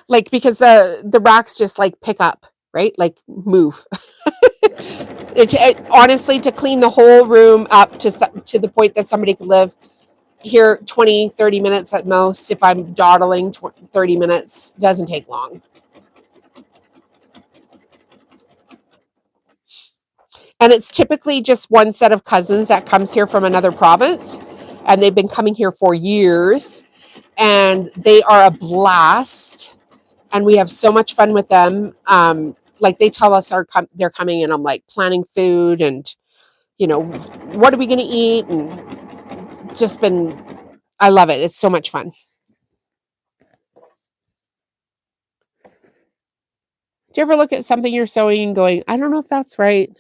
Speaker 1: Like, because the racks just like pick up, right? Like, move. Honestly, to clean the whole room up to the point that somebody could live here 20, 30 minutes at most. If I'm dawdling, 30 minutes. Doesn't take long. And it's typically just one set of cousins that comes here from another province. And they've been coming here for years. And they are a blast. And we have so much fun with them. Like, they tell us they're coming, and I'm like planning food and, what are we going to eat? And it's just been, I love it. It's so much fun. Do you ever look at something you're sewing and going, I don't know if that's right?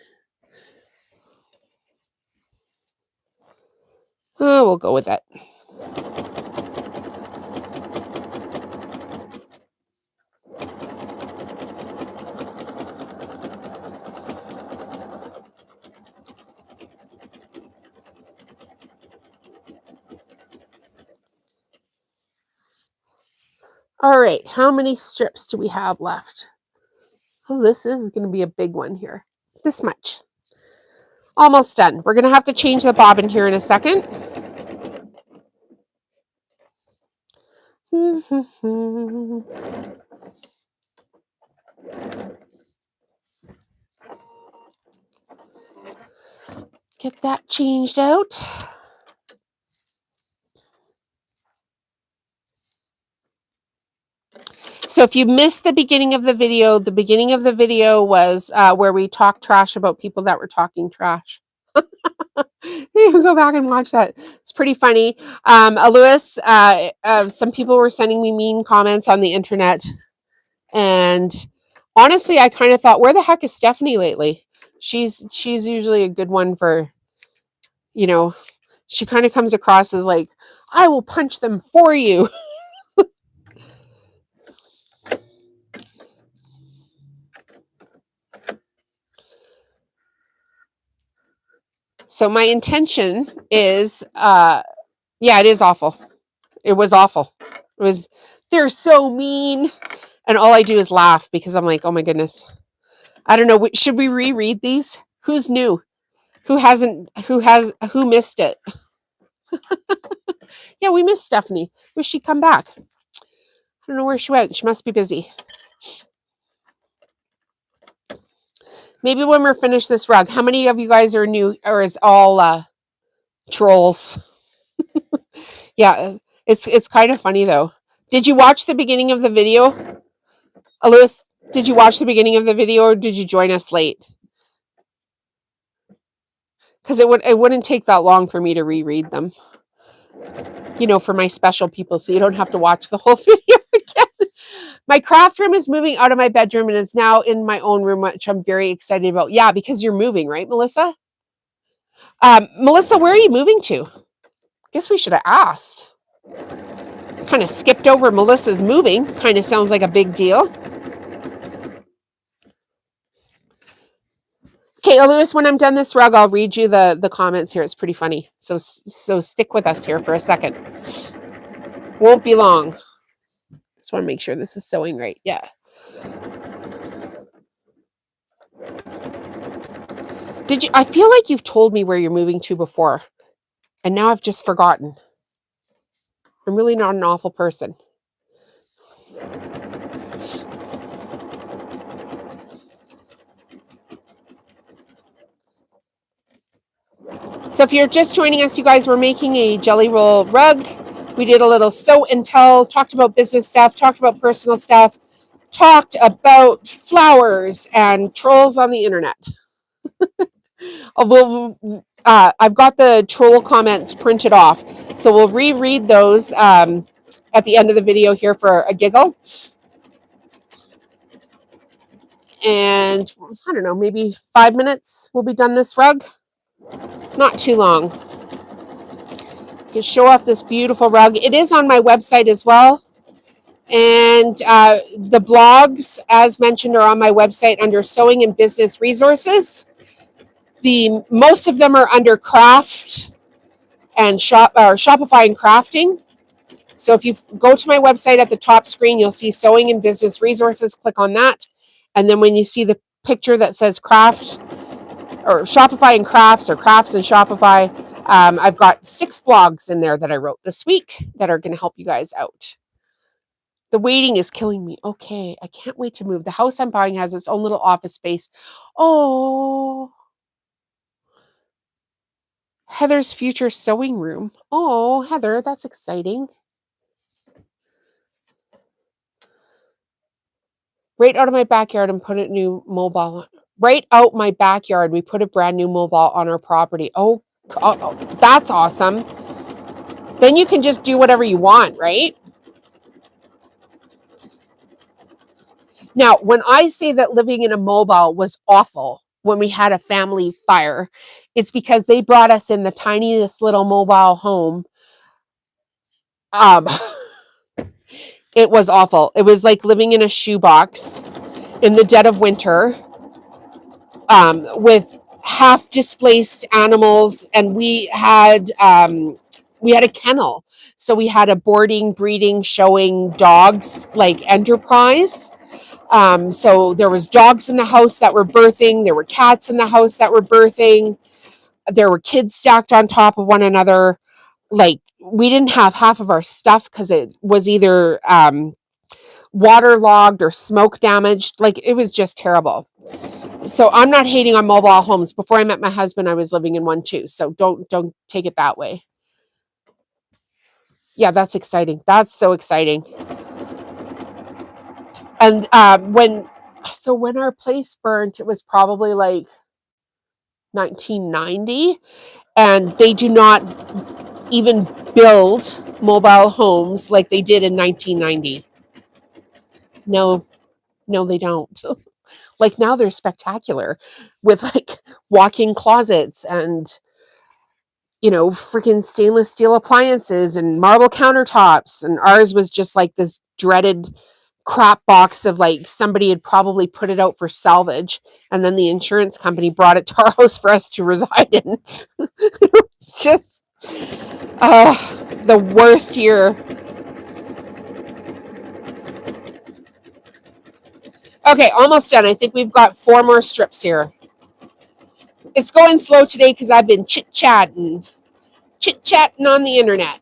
Speaker 1: Oh, we'll go with that. All right, how many strips do we have left? Oh, this is going to be a big one here. This much. Almost done. We're going to have to change the bobbin here in a second. Get that changed out. So if you missed the beginning of the video was where we talked trash about people that were talking trash. You can go back and watch that. It's pretty funny. Lewis, some people were sending me mean comments on the internet. And honestly, I kind of thought, where the heck is Stephanie lately? She's usually a good one for, she kind of comes across as like, I will punch them for you. So my intention is, yeah, it is awful. It was awful. They're so mean. And all I do is laugh because I'm like, oh my goodness. I don't know. Should we reread these? Who's new? Who missed it? Yeah, we missed Stephanie. Wish she'd come back. I don't know where she went. She must be busy. Maybe when we're finished this rug, how many of you guys are new, or is all trolls? Yeah, it's kind of funny though. Did you watch the beginning of the video? Lewis, did you watch the beginning of the video, or did you join us late? Because it wouldn't take that long for me to reread them. For my special people, so you don't have to watch the whole video again. My craft room is moving out of my bedroom and is now in my own room, which I'm very excited about. Yeah, because you're moving, right, Melissa? Melissa, where are you moving to? Guess we should have asked. Kind of skipped over Melissa's moving. Kind of sounds like a big deal. Okay, Lewis, when I'm done this rug, I'll read you the comments here. It's pretty funny. So stick with us here for a second. Won't be long. Just want to make sure this is sewing right. Yeah. I feel like you've told me where you're moving to before, and now I've just forgotten. I'm really not an awful person. So if you're just joining us, you guys, we're making a jelly roll rug. We did a little sew and tell, talked about business stuff, talked about personal stuff, talked about flowers and trolls on the internet. I've got the troll comments printed off, so we'll reread those at the end of the video here for a giggle. And I don't know, maybe 5 minutes we'll be done this rug. Not too long. You can show off this beautiful rug. It is on my website as well. And the blogs, as mentioned, are on my website under Sewing and Business Resources. Most of them are under craft and Shopify and crafting. So if you go to my website at the top screen, you'll see Sewing and Business Resources. Click on that. And then when you see the picture that says craft or Shopify and crafts or crafts and Shopify, I've got 6 blogs in there that I wrote this week that are going to help you guys out. The waiting is killing me. Okay, I can't wait to move. The house I'm buying has its own little office space. Oh, Heather's future sewing room. Oh, Heather, that's exciting. Right out of my backyard and put a new mobile. Right out my backyard, we put a brand new mobile on our property. Oh, that's awesome. Then you can just do whatever you want, right? Now, when I say that living in a mobile was awful when we had a family fire, it's because they brought us in the tiniest little mobile home. It was awful. It was like living in a shoebox in the dead of winter, with half displaced animals, and we had a kennel. So we had a boarding, breeding, showing dogs like enterprise. So there was dogs in the house that were birthing. There were cats in the house that were birthing. There were kids stacked on top of one another. Like, we didn't have half of our stuff because it was either waterlogged or smoke damaged. Like, it was just terrible. So I'm not hating on mobile homes. Before I met my husband, I was living in one too. So don't take it that way. Yeah, that's exciting. That's so exciting. And when our place burnt, it was probably like 1990, and they do not even build mobile homes like they did in 1990. No, they don't. Like, now they're spectacular with like walk-in closets and, you know, freaking stainless steel appliances and marble countertops. And ours was just like this dreaded crap box of, like, somebody had probably put it out for salvage, and then the insurance company brought it to our house for us to reside in. It's just the worst year. Okay, almost done. I think we've got 4 more strips here. It's going slow today because I've been chit-chatting on the internet.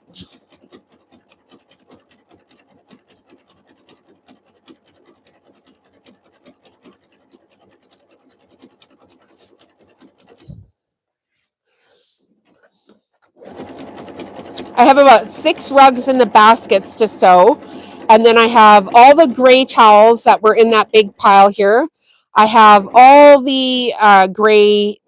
Speaker 1: I have about 6 rugs in the baskets to sew. And then I have all the gray towels that were in that big pile here. I have all the gray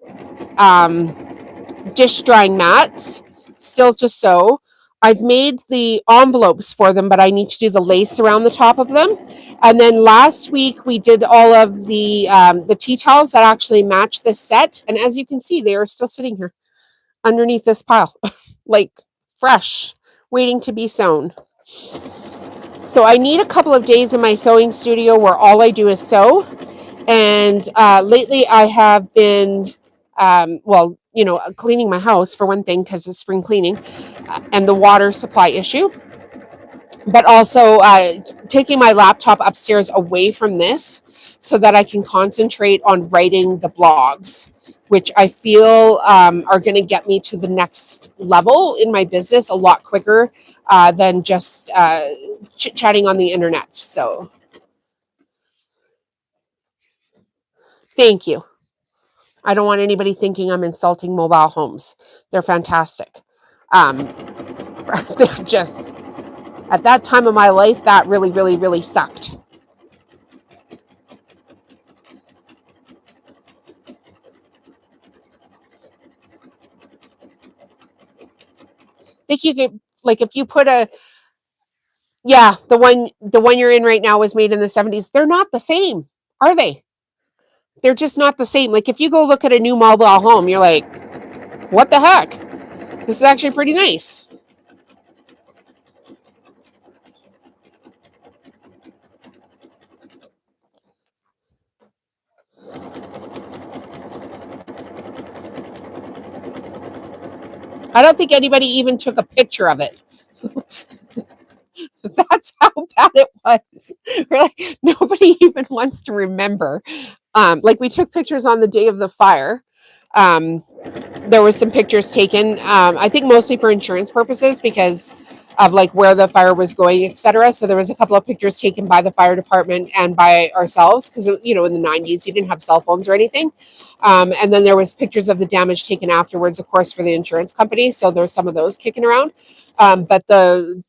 Speaker 1: dish drying mats still to sew. I've made the envelopes for them, but I need to do the lace around the top of them. And then last week we did all of the tea towels that actually match this set. And as you can see, they are still sitting here underneath this pile, like fresh, waiting to be sewn. So I need a couple of days in my sewing studio where all I do is sew. And lately I have been, cleaning my house for one thing because it's spring cleaning and the water supply issue, but also taking my laptop upstairs away from this so that I can concentrate on writing the blogs, which I feel are going to get me to the next level in my business a lot quicker than just chit-chatting on the internet. So thank you. I don't want anybody thinking I'm insulting mobile homes. They're fantastic. Um, they're just, at that time of my life, that really, really, really sucked. I think you could, like, if you put a, yeah, the one you're in right now was made in the 70s. They're not the same, are they? They're just not the same. Like if you go look at a new mobile home, you're like, what the heck? This is actually pretty nice. I don't think anybody even took a picture of it. That's how bad it was. We're like, nobody even wants to remember. Like we took pictures on the day of the fire. Um, there was some pictures taken. I think mostly for insurance purposes because of like where the fire was going, etc. So there was a couple of pictures taken by the fire department and by ourselves because in the 90s you didn't have cell phones or anything. And then there was pictures of the damage taken afterwards, of course, for the insurance company. So there's some of those kicking around. But the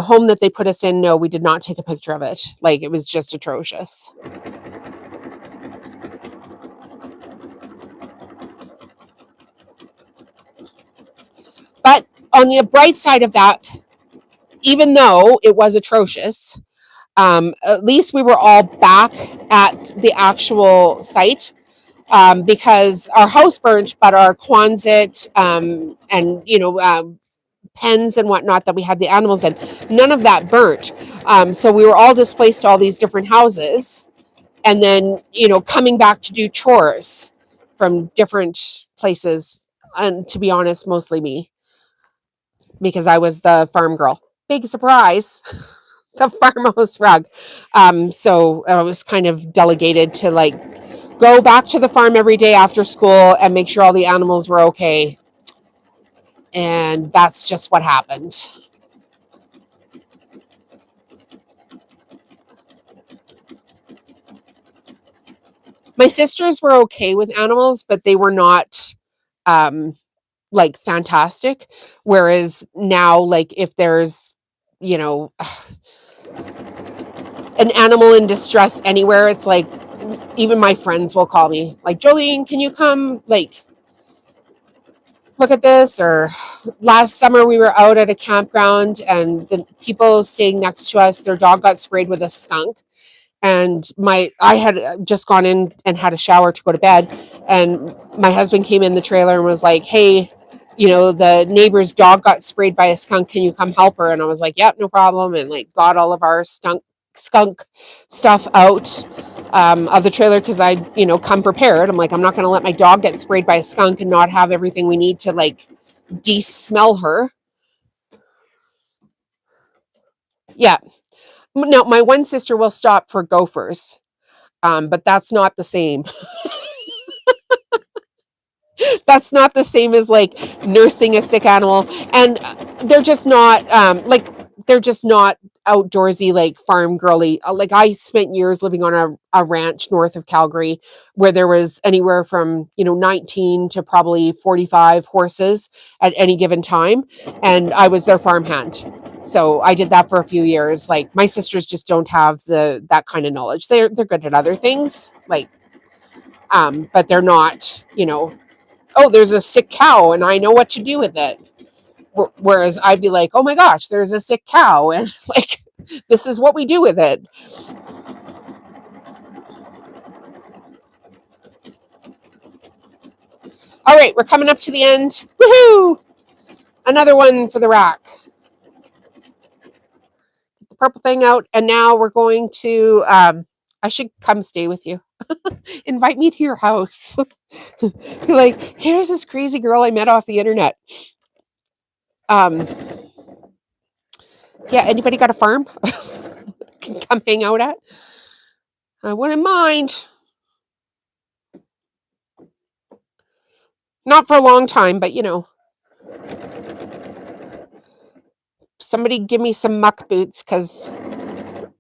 Speaker 1: home that they put us in, no, we did not take a picture of it. Like it was just atrocious. But on the bright side of that, even though it was atrocious, at least we were all back at the actual site because our house burnt, but our Quonset and pens and whatnot that we had the animals in, none of that burnt. So we were all displaced to all these different houses, and then coming back to do chores from different places. And to be honest, mostly me because I was the farm girl. Big surprise. The farmhouse rug. So I was kind of delegated to like go back to the farm every day after school and make sure all the animals were okay. And that's just what happened. My sisters were okay with animals, but they were not um, like fantastic. Whereas now, like if there's, you know, an animal in distress anywhere, it's like even my friends will call me like, Jolene, can you come like look at this? Or last summer we were out at a campground and the people staying next to us, their dog got sprayed with a skunk. And I had just gone in and had a shower to go to bed, and my husband came in the trailer and was like, hey, the neighbor's dog got sprayed by a skunk, can you come help her? And I was like, yep, no problem, and like got all of our skunk stuff out of the trailer because I come prepared. I'm like, I'm not going to let my dog get sprayed by a skunk and not have everything we need to like de-smell her. Yeah. No, my one sister will stop for gophers, but that's not the same. That's not the same as like nursing a sick animal. And they're just not they're just not outdoorsy, like farm girly. Like I spent years living on a ranch north of Calgary where there was anywhere from 19 to probably 45 horses at any given time, and I was their farmhand. So I did that for a few years. Like my sisters just don't have that kind of knowledge. They're good at other things, like but they're not, oh, there's a sick cow and I know what to do with it. Whereas I'd be like, oh my gosh, there's a sick cow and like, this is what we do with it. All right, we're coming up to the end. Woohoo! Another one for the rack. purple thing out, and now we're going to, I should come stay with you. Invite me to your house. Like, here's this crazy girl I met off the internet. Yeah, anybody got a farm? Can come hang out at? I wouldn't mind. Not for a long time, but you know. Somebody give me some muck boots, because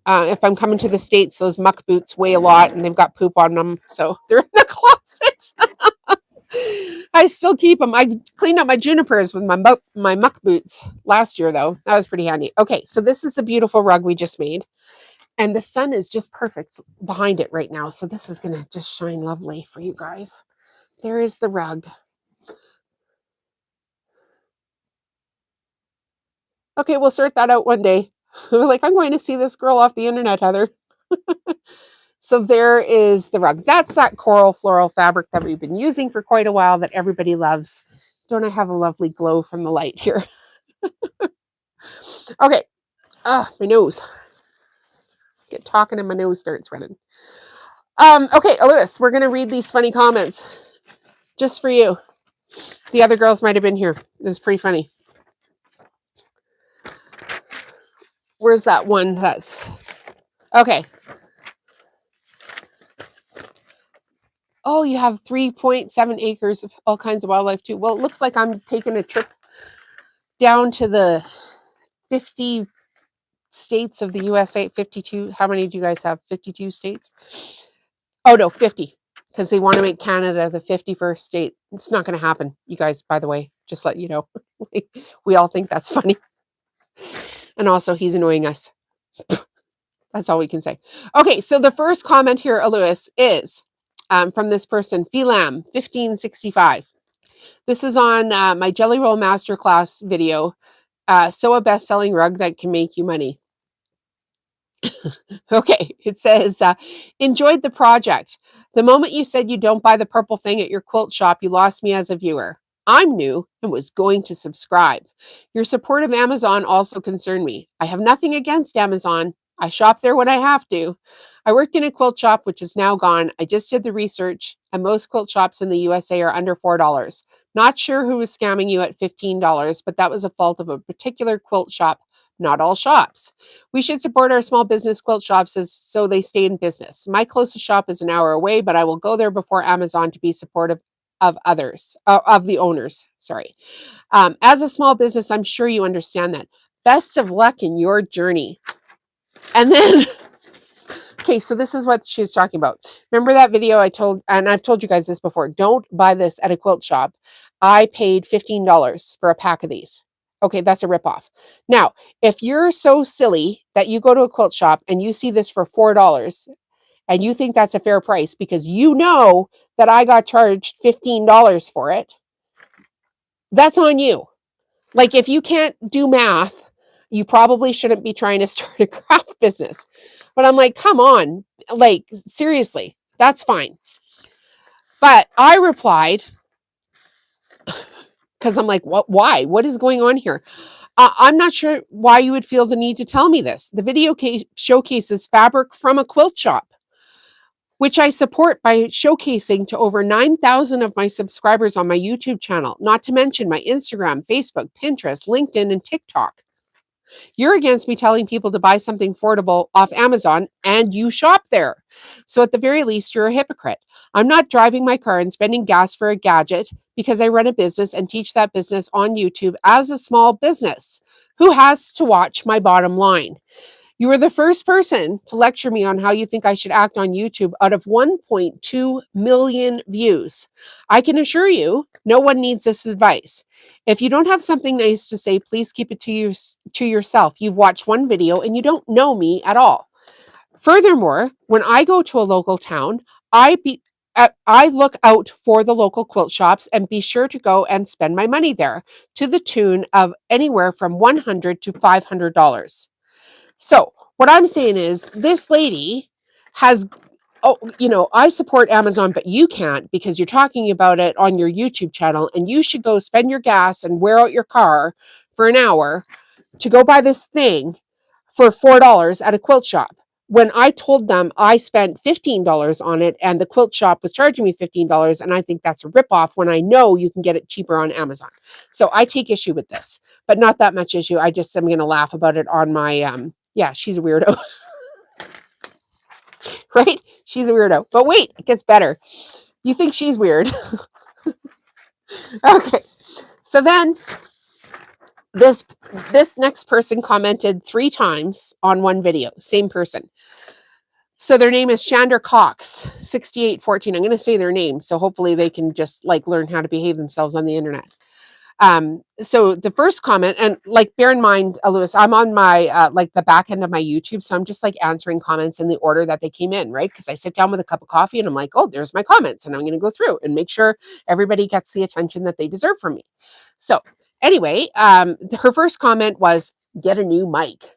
Speaker 1: if I'm coming to the States, those muck boots weigh a lot and they've got poop on them. So they're in the closet. I still keep them. I cleaned up my junipers with my muck boots last year, though. That was pretty handy. Okay, so this is the beautiful rug we just made. And the sun is just perfect behind it right now. So this is going to just shine lovely for you guys. There is the rug. Okay, we'll sort that out one day. Like, I'm going to see this girl off the internet, Heather. So there is the rug. That's that coral floral fabric that we've been using for quite a while that everybody loves. Don't I have a lovely glow from the light here? Okay. My nose. Get talking and my nose starts running. Okay, Lewis, we're going to read these funny comments just for you. The other girls might have been here. It was pretty funny. Where's that one that's... Okay. Oh, you have 3.7 acres of all kinds of wildlife too. Well, it looks like I'm taking a trip down to the 50 states of the USA. 52. How many do you guys have? 52 states? Oh, no, 50. Because they want to make Canada the 51st state. It's not going to happen, you guys, by the way. Just let you know. We all think that's funny. And also, he's annoying us. That's all we can say. Okay, so the first comment here, Lewis, is from this person, Philam 1565. This is on my Jelly Roll Masterclass video. Sew a best-selling rug that can make you money. Okay, it says, enjoyed the project. The moment you said you don't buy the purple thing at your quilt shop, you lost me as a viewer. I'm new and was going to subscribe. Your support of Amazon also concerned me. I have nothing against Amazon. I shop there when I have to. I worked in a quilt shop, which is now gone. I just did the research, and most quilt shops in the USA are under $4. Not sure who was scamming you at $15, but that was a fault of a particular quilt shop, not all shops. We should support our small business quilt shops so they stay in business. My closest shop is an hour away, but I will go there before Amazon to be supportive of others, of the owners. Sorry. As a small business, I'm sure you understand that. Best of luck in your journey. And then, okay, so this is what she was talking about. Remember that video I told, and I've told you guys this before, don't buy this at a quilt shop. I paid $15 for a pack of these. Okay, that's a ripoff. Now, if you're so silly that you go to a quilt shop and you see this for $4 and you think that's a fair price because you know that I got charged $15 for it, that's on you. Like, if you can't do math, you probably shouldn't be trying to start a craft business. But I'm like, come on, like, seriously, that's fine. But I replied, because I'm like, what? Why? What is going on here? I'm not sure why you would feel the need to tell me this. The video showcases fabric from a quilt shop, which I support by showcasing to over 9,000 of my subscribers on my YouTube channel, not to mention my Instagram, Facebook, Pinterest, LinkedIn, and TikTok. You're against me telling people to buy something affordable off Amazon, and you shop there. So at the very least, you're a hypocrite. I'm not driving my car and spending gas for a gadget because I run a business and teach that business on YouTube as a small business. Who has to watch my bottom line? You were the first person to lecture me on how you think I should act on YouTube out of 1.2 million views. I can assure you, no one needs this advice. If you don't have something nice to say, please keep it to yourself. You've watched one video and you don't know me at all. Furthermore, when I go to a local town, I look out for the local quilt shops and be sure to go and spend my money there to the tune of anywhere from $100 to $500. So what I'm saying is this lady has, I support Amazon, but you can't because you're talking about it on your YouTube channel, and you should go spend your gas and wear out your car for an hour to go buy this thing for $4 at a quilt shop. When I told them I spent $15 on it and the quilt shop was charging me $15, and I think that's a ripoff when I know you can get it cheaper on Amazon. So I take issue with this, but not that much issue. I just am going to laugh about it on my, yeah, she's a weirdo, right? She's a weirdo. But wait, it gets better. You think she's weird. Okay. So then this next person commented 3 times on one video, same person. So their name is Chandra Cox 6814. I'm going to say their name, so hopefully they can just like learn how to behave themselves on the internet. So the first comment, and like bear in mind, Lewis, I'm on my like the back end of my YouTube, so I'm just like answering comments in the order that they came in, right? Because I sit down with a cup of coffee and I'm like, oh, there's my comments, and I'm going to go through and make sure everybody gets the attention that they deserve from me. So anyway, her first comment was, get a new mic.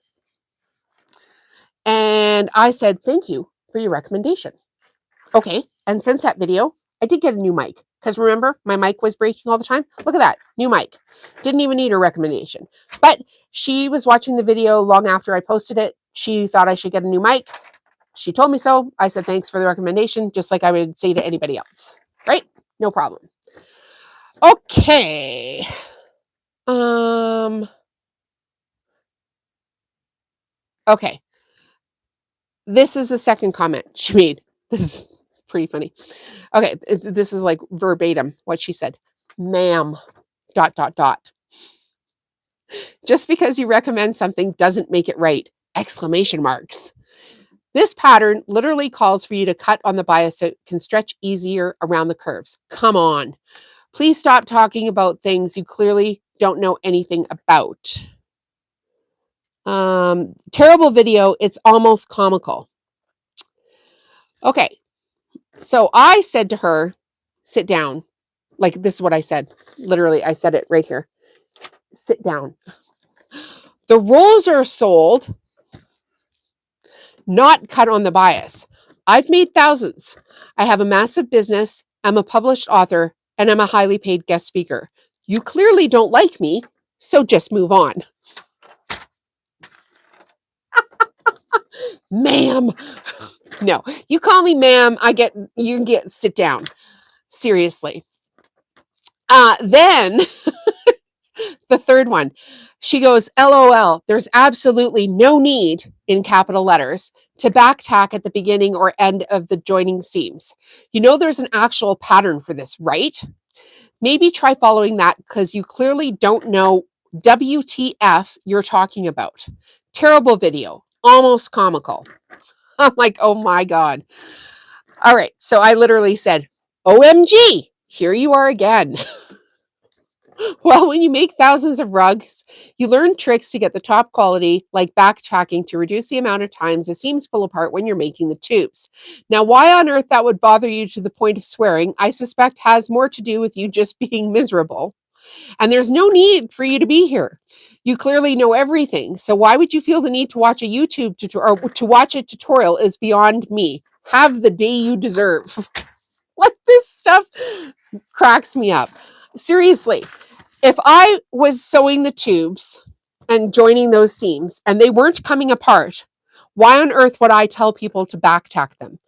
Speaker 1: And I said, thank you for your recommendation. Okay. And since that video, I did get a new mic. Because remember, my mic was breaking all the time. Look at that. New mic. Didn't even need her recommendation. But she was watching the video long after I posted it. She thought I should get a new mic. She told me so. I said, thanks for the recommendation, just like I would say to anybody else. Right? No problem. Okay. Okay. This is the second comment she made. This is pretty funny. Okay, this is like verbatim what she said. Ma'am, ... Just because you recommend something doesn't make it right! Exclamation marks. This pattern literally calls for you to cut on the bias so it can stretch easier around the curves. Come on. Please stop talking about things you clearly don't know anything about. Terrible video. It's almost comical. Okay. So I said to her, sit down. Like this is what I said. Literally, I said it right here. Sit down. The rolls are sold, not cut on the bias. I've made thousands. I have a massive business. I'm a published author, and I'm a highly paid guest speaker. You clearly don't like me, so just move on. Ma'am. No, you call me ma'am, you get sit down. Seriously. Then the third one, she goes, LOL, there's absolutely no need in capital letters to back tack at the beginning or end of the joining seams. You know, there's an actual pattern for this, right? Maybe try following that because you clearly don't know WTF you're talking about. Terrible video, almost comical. I'm like, oh my God. All right. So I literally said, OMG, here you are again. Well, when you make thousands of rugs, you learn tricks to get the top quality, like backtracking to reduce the amount of times the seams pull apart when you're making the tubes. Now, why on earth that would bother you to the point of swearing, I suspect has more to do with you just being miserable. And there's no need for you to be here. You clearly know everything. So why would you feel the need to watch a YouTube tutorial or to watch a tutorial is beyond me. Have the day you deserve. Like this stuff cracks me up. Seriously. If I was sewing the tubes and joining those seams and they weren't coming apart, why on earth would I tell people to backtack them?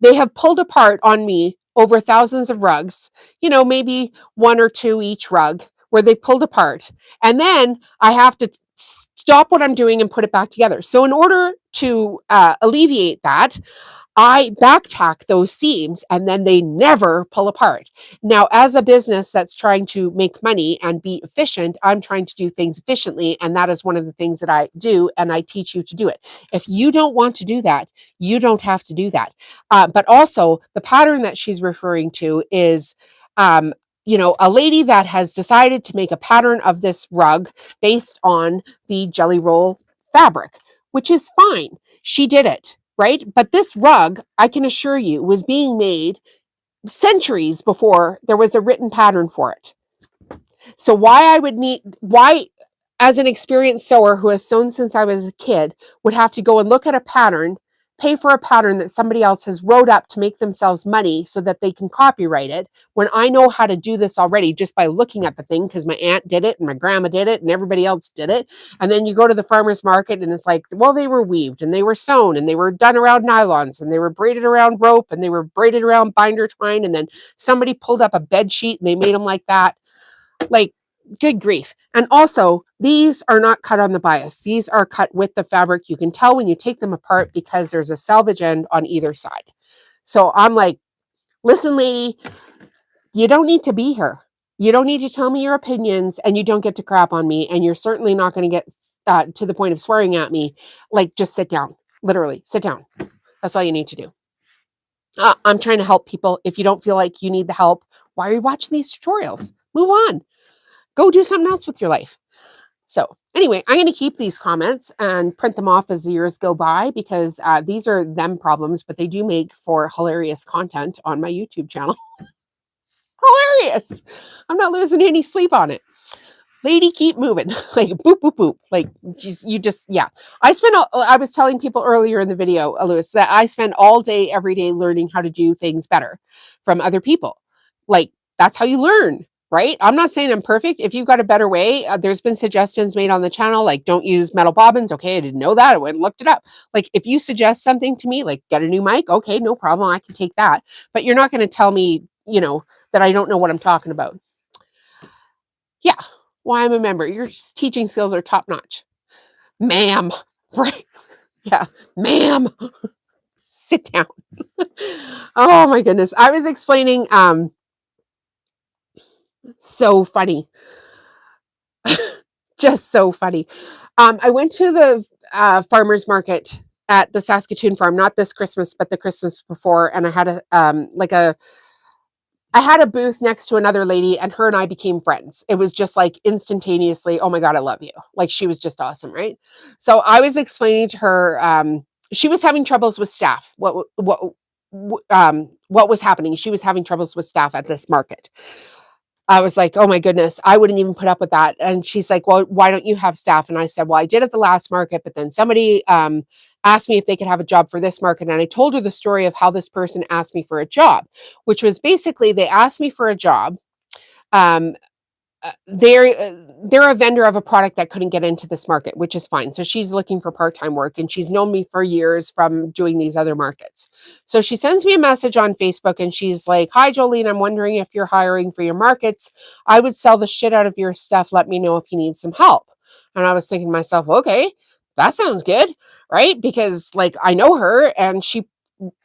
Speaker 1: They have pulled apart on me over thousands of rugs, you know, maybe 1 or 2 each rug where they've pulled apart. And then I have to stop what I'm doing and put it back together. So in order to alleviate that, I backtack those seams and then they never pull apart. Now, as a business that's trying to make money and be efficient, I'm trying to do things efficiently. And that is one of the things that I do. And I teach you to do it. If you don't want to do that, you don't have to do that. But also the pattern that she's referring to is, you know, a lady that has decided to make a pattern of this rug based on the jelly roll fabric, which is fine. She did it. Right? But this rug, I can assure you, was being made centuries before there was a written pattern for it. So why, as an experienced sewer who has sewn since I was a kid, would have to go and look at a pattern pay for a pattern that somebody else has wrote up to make themselves money so that they can copyright it when I know how to do this already just by looking at the thing because my aunt did it and my grandma did it and everybody else did it. And then you go to the farmer's market and it's like, well, they were weaved and they were sewn and they were done around nylons and they were braided around rope and they were braided around binder twine. And then somebody pulled up a bed sheet and they made them like that. Like, good grief. And also, these are not cut on the bias. These are cut with the fabric. You can tell when you take them apart because there's a selvage end on either side. So I'm like, listen, lady, you don't need to be here. You don't need to tell me your opinions and you don't get to crap on me. And you're certainly not going to get to the point of swearing at me. Like, just sit down. Literally, sit down. That's all you need to do. I'm trying to help people. If you don't feel like you need the help, why are you watching these tutorials? Move on. Go do something else with your life. So anyway, I'm going to keep these comments and print them off as the years go by because these are them problems, but they do make for hilarious content on my YouTube channel. Hilarious. I'm not losing any sleep on it. Lady, keep moving. Like boop, boop, boop. Like you just, yeah. I was telling people earlier in the video, Lewis, that I spend all day, every day learning how to do things better from other people. Like that's how you learn, right? I'm not saying I'm perfect. If you've got a better way, there's been suggestions made on the channel, like don't use metal bobbins. Okay, I didn't know that. I went and looked it up. Like if you suggest something to me, like get a new mic. Okay, no problem. I can take that. But you're not going to tell me, that I don't know what I'm talking about. Yeah. Well, I'm a member. Your teaching skills are top notch. Ma'am. Right. Yeah. Ma'am. Sit down. Oh my goodness. I was explaining, so funny. Just so funny. I went to the farmer's market at the Saskatoon farm, not this Christmas, but the Christmas before. And I had I had a booth next to another lady and her and I became friends. It was just like instantaneously, oh my God, I love you. Like she was just awesome, right? So I was explaining to her, she was having troubles with staff. What was happening? She was having troubles with staff at this market. I was like, oh my goodness, I wouldn't even put up with that. And she's like, well, why don't you have staff? And I said, well, I did at the last market, but then somebody asked me if they could have a job for this market. And I told her the story of how this person asked me for a job, which was basically they asked me for a job. Um, they're a vendor of a product that couldn't get into this market, which is fine. So she's looking for part-time work and she's known me for years from doing these other markets. So she sends me a message on Facebook and she's like, hi, Jolene, I'm wondering if you're hiring for your markets. I would sell the shit out of your stuff. Let me know if you need some help. And I was thinking to myself, okay, that sounds good, right? Because like I know her and she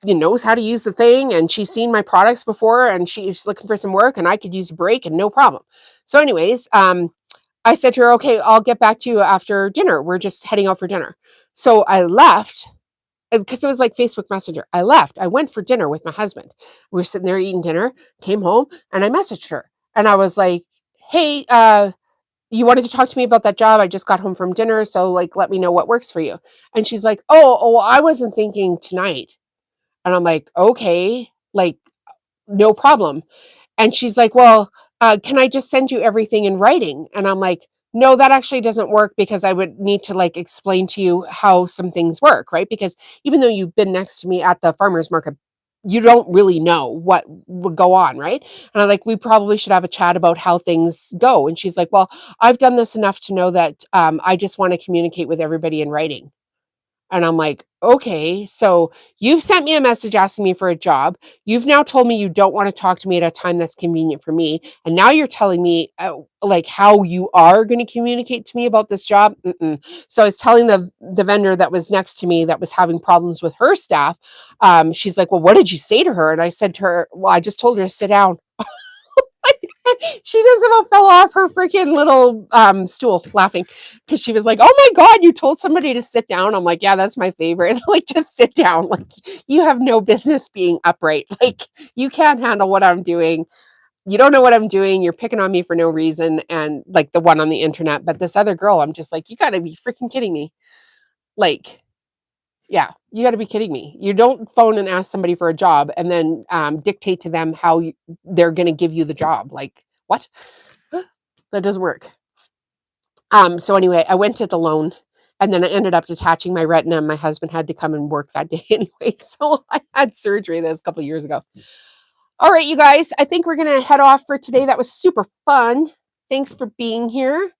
Speaker 1: knows how to use the thing and she's seen my products before and she's looking for some work and I could use a break and no problem. So anyways, I said to her, okay, I'll get back to you after dinner. We're just heading out for dinner. So I left because it was like Facebook Messenger. I left. I went for dinner with my husband. We were sitting there eating dinner, came home and I messaged her and I was like, hey, you wanted to talk to me about that job. I just got home from dinner. So like, let me know what works for you. And she's like, oh, I wasn't thinking tonight. And I'm like, okay, like, no problem. And she's like, well, can I just send you everything in writing? And I'm like, no, that actually doesn't work because I would need to like explain to you how some things work, right? Because even though you've been next to me at the farmer's market, you don't really know what would go on, right? And I'm like, we probably should have a chat about how things go. And she's like, well, I've done this enough to know that I just want to communicate with everybody in writing. And I'm like, okay, so you've sent me a message asking me for a job. You've now told me you don't want to talk to me at a time that's convenient for me. And now you're telling me like how you are going to communicate to me about this job. Mm-mm. So I was telling the vendor that was next to me that was having problems with her staff. She's like, well, what did you say to her? And I said to her, well, I just told her to sit down. She just about fell off her freaking little stool laughing because she was like, oh my God, you told somebody to sit down. I'm like, yeah, that's my favorite. Like, just sit down. Like, you have no business being upright. Like, you can't handle what I'm doing. You don't know what I'm doing. You're picking on me for no reason. And like the one on the internet. But this other girl, I'm just like, you got to be freaking kidding me. Like, yeah, you got to be kidding me. You don't phone and ask somebody for a job and then dictate to them how they're going to give you the job. Like, what? That doesn't work. So anyway, I went it alone And then I ended up detaching my retina. My husband had to come and work that day anyway. So I had surgery this a couple years ago. All right, you guys, I think we're going to head off for today. That was super fun. Thanks for being here.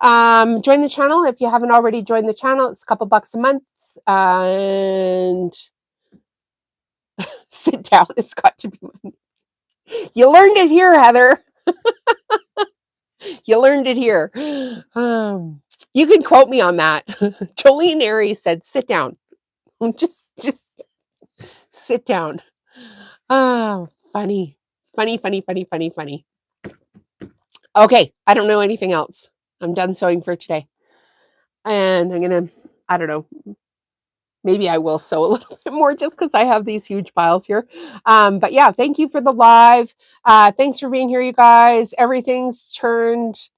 Speaker 1: Join the channel if you haven't already joined the channel. It's a couple bucks a month. And sit down. It's got to be money. You learned it here, Heather. You learned it here. You can quote me on that. Jolene Aries said, sit down. Just sit down. Oh, funny. Funny. Okay, I don't know anything else. I'm done sewing for today. And I'm going to, I don't know, maybe I will sew a little bit more just because I have these huge piles here. But yeah, thank you for the live. Thanks for being here, you guys. Everything's turned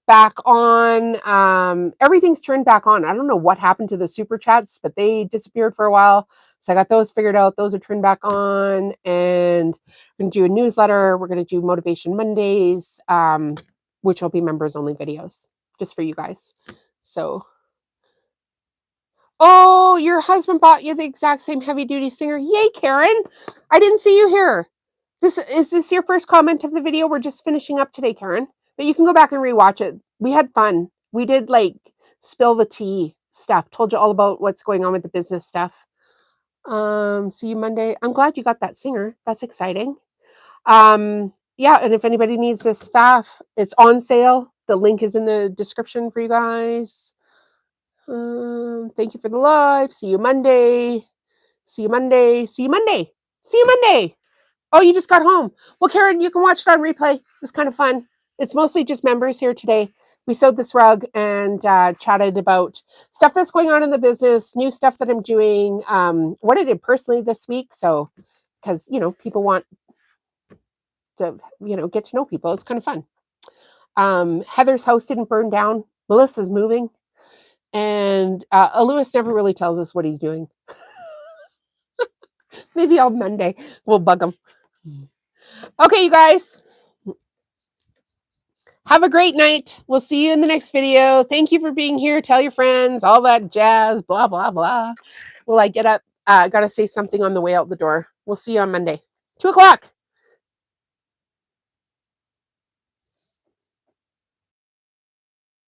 Speaker 1: back on. Everything's turned back on. I don't know what happened to the super chats, but they disappeared for a while. So I got those figured out. Those are turned back on. And we're going to do a newsletter. We're going to do Motivation Mondays, which will be members only videos just for you guys. So, oh, your husband bought you the exact same heavy duty Singer. Yay, Karen. I didn't see you here. Is this your first comment of the video? We're just finishing up today, Karen. But you can go back and rewatch it. We had fun. We did like spill the tea stuff. Told you all about what's going on with the business stuff. See you Monday. I'm glad you got that Singer. That's exciting. Yeah, and if anybody needs this staff, it's on sale. The link is in the description for you guys. Thank you for the live. See you Monday. See you Monday. See you Monday. See you Monday. Oh, you just got home. Well, Karen, you can watch it on replay. It was kind of fun. It's mostly just members here today. We sewed this rug and chatted about stuff that's going on in the business, new stuff that I'm doing, what I did personally this week. So, because, people want to, get to know people. It's kind of fun. Heather's house didn't burn down. Melissa's moving. And Lewis never really tells us what he's doing. Maybe on Monday we'll bug him. Okay, you guys. Have a great night. We'll see you in the next video. Thank you for being here. Tell your friends, all that jazz, blah, blah, blah. Will I get up? I got to say something on the way out the door. We'll see you on Monday. 2:00.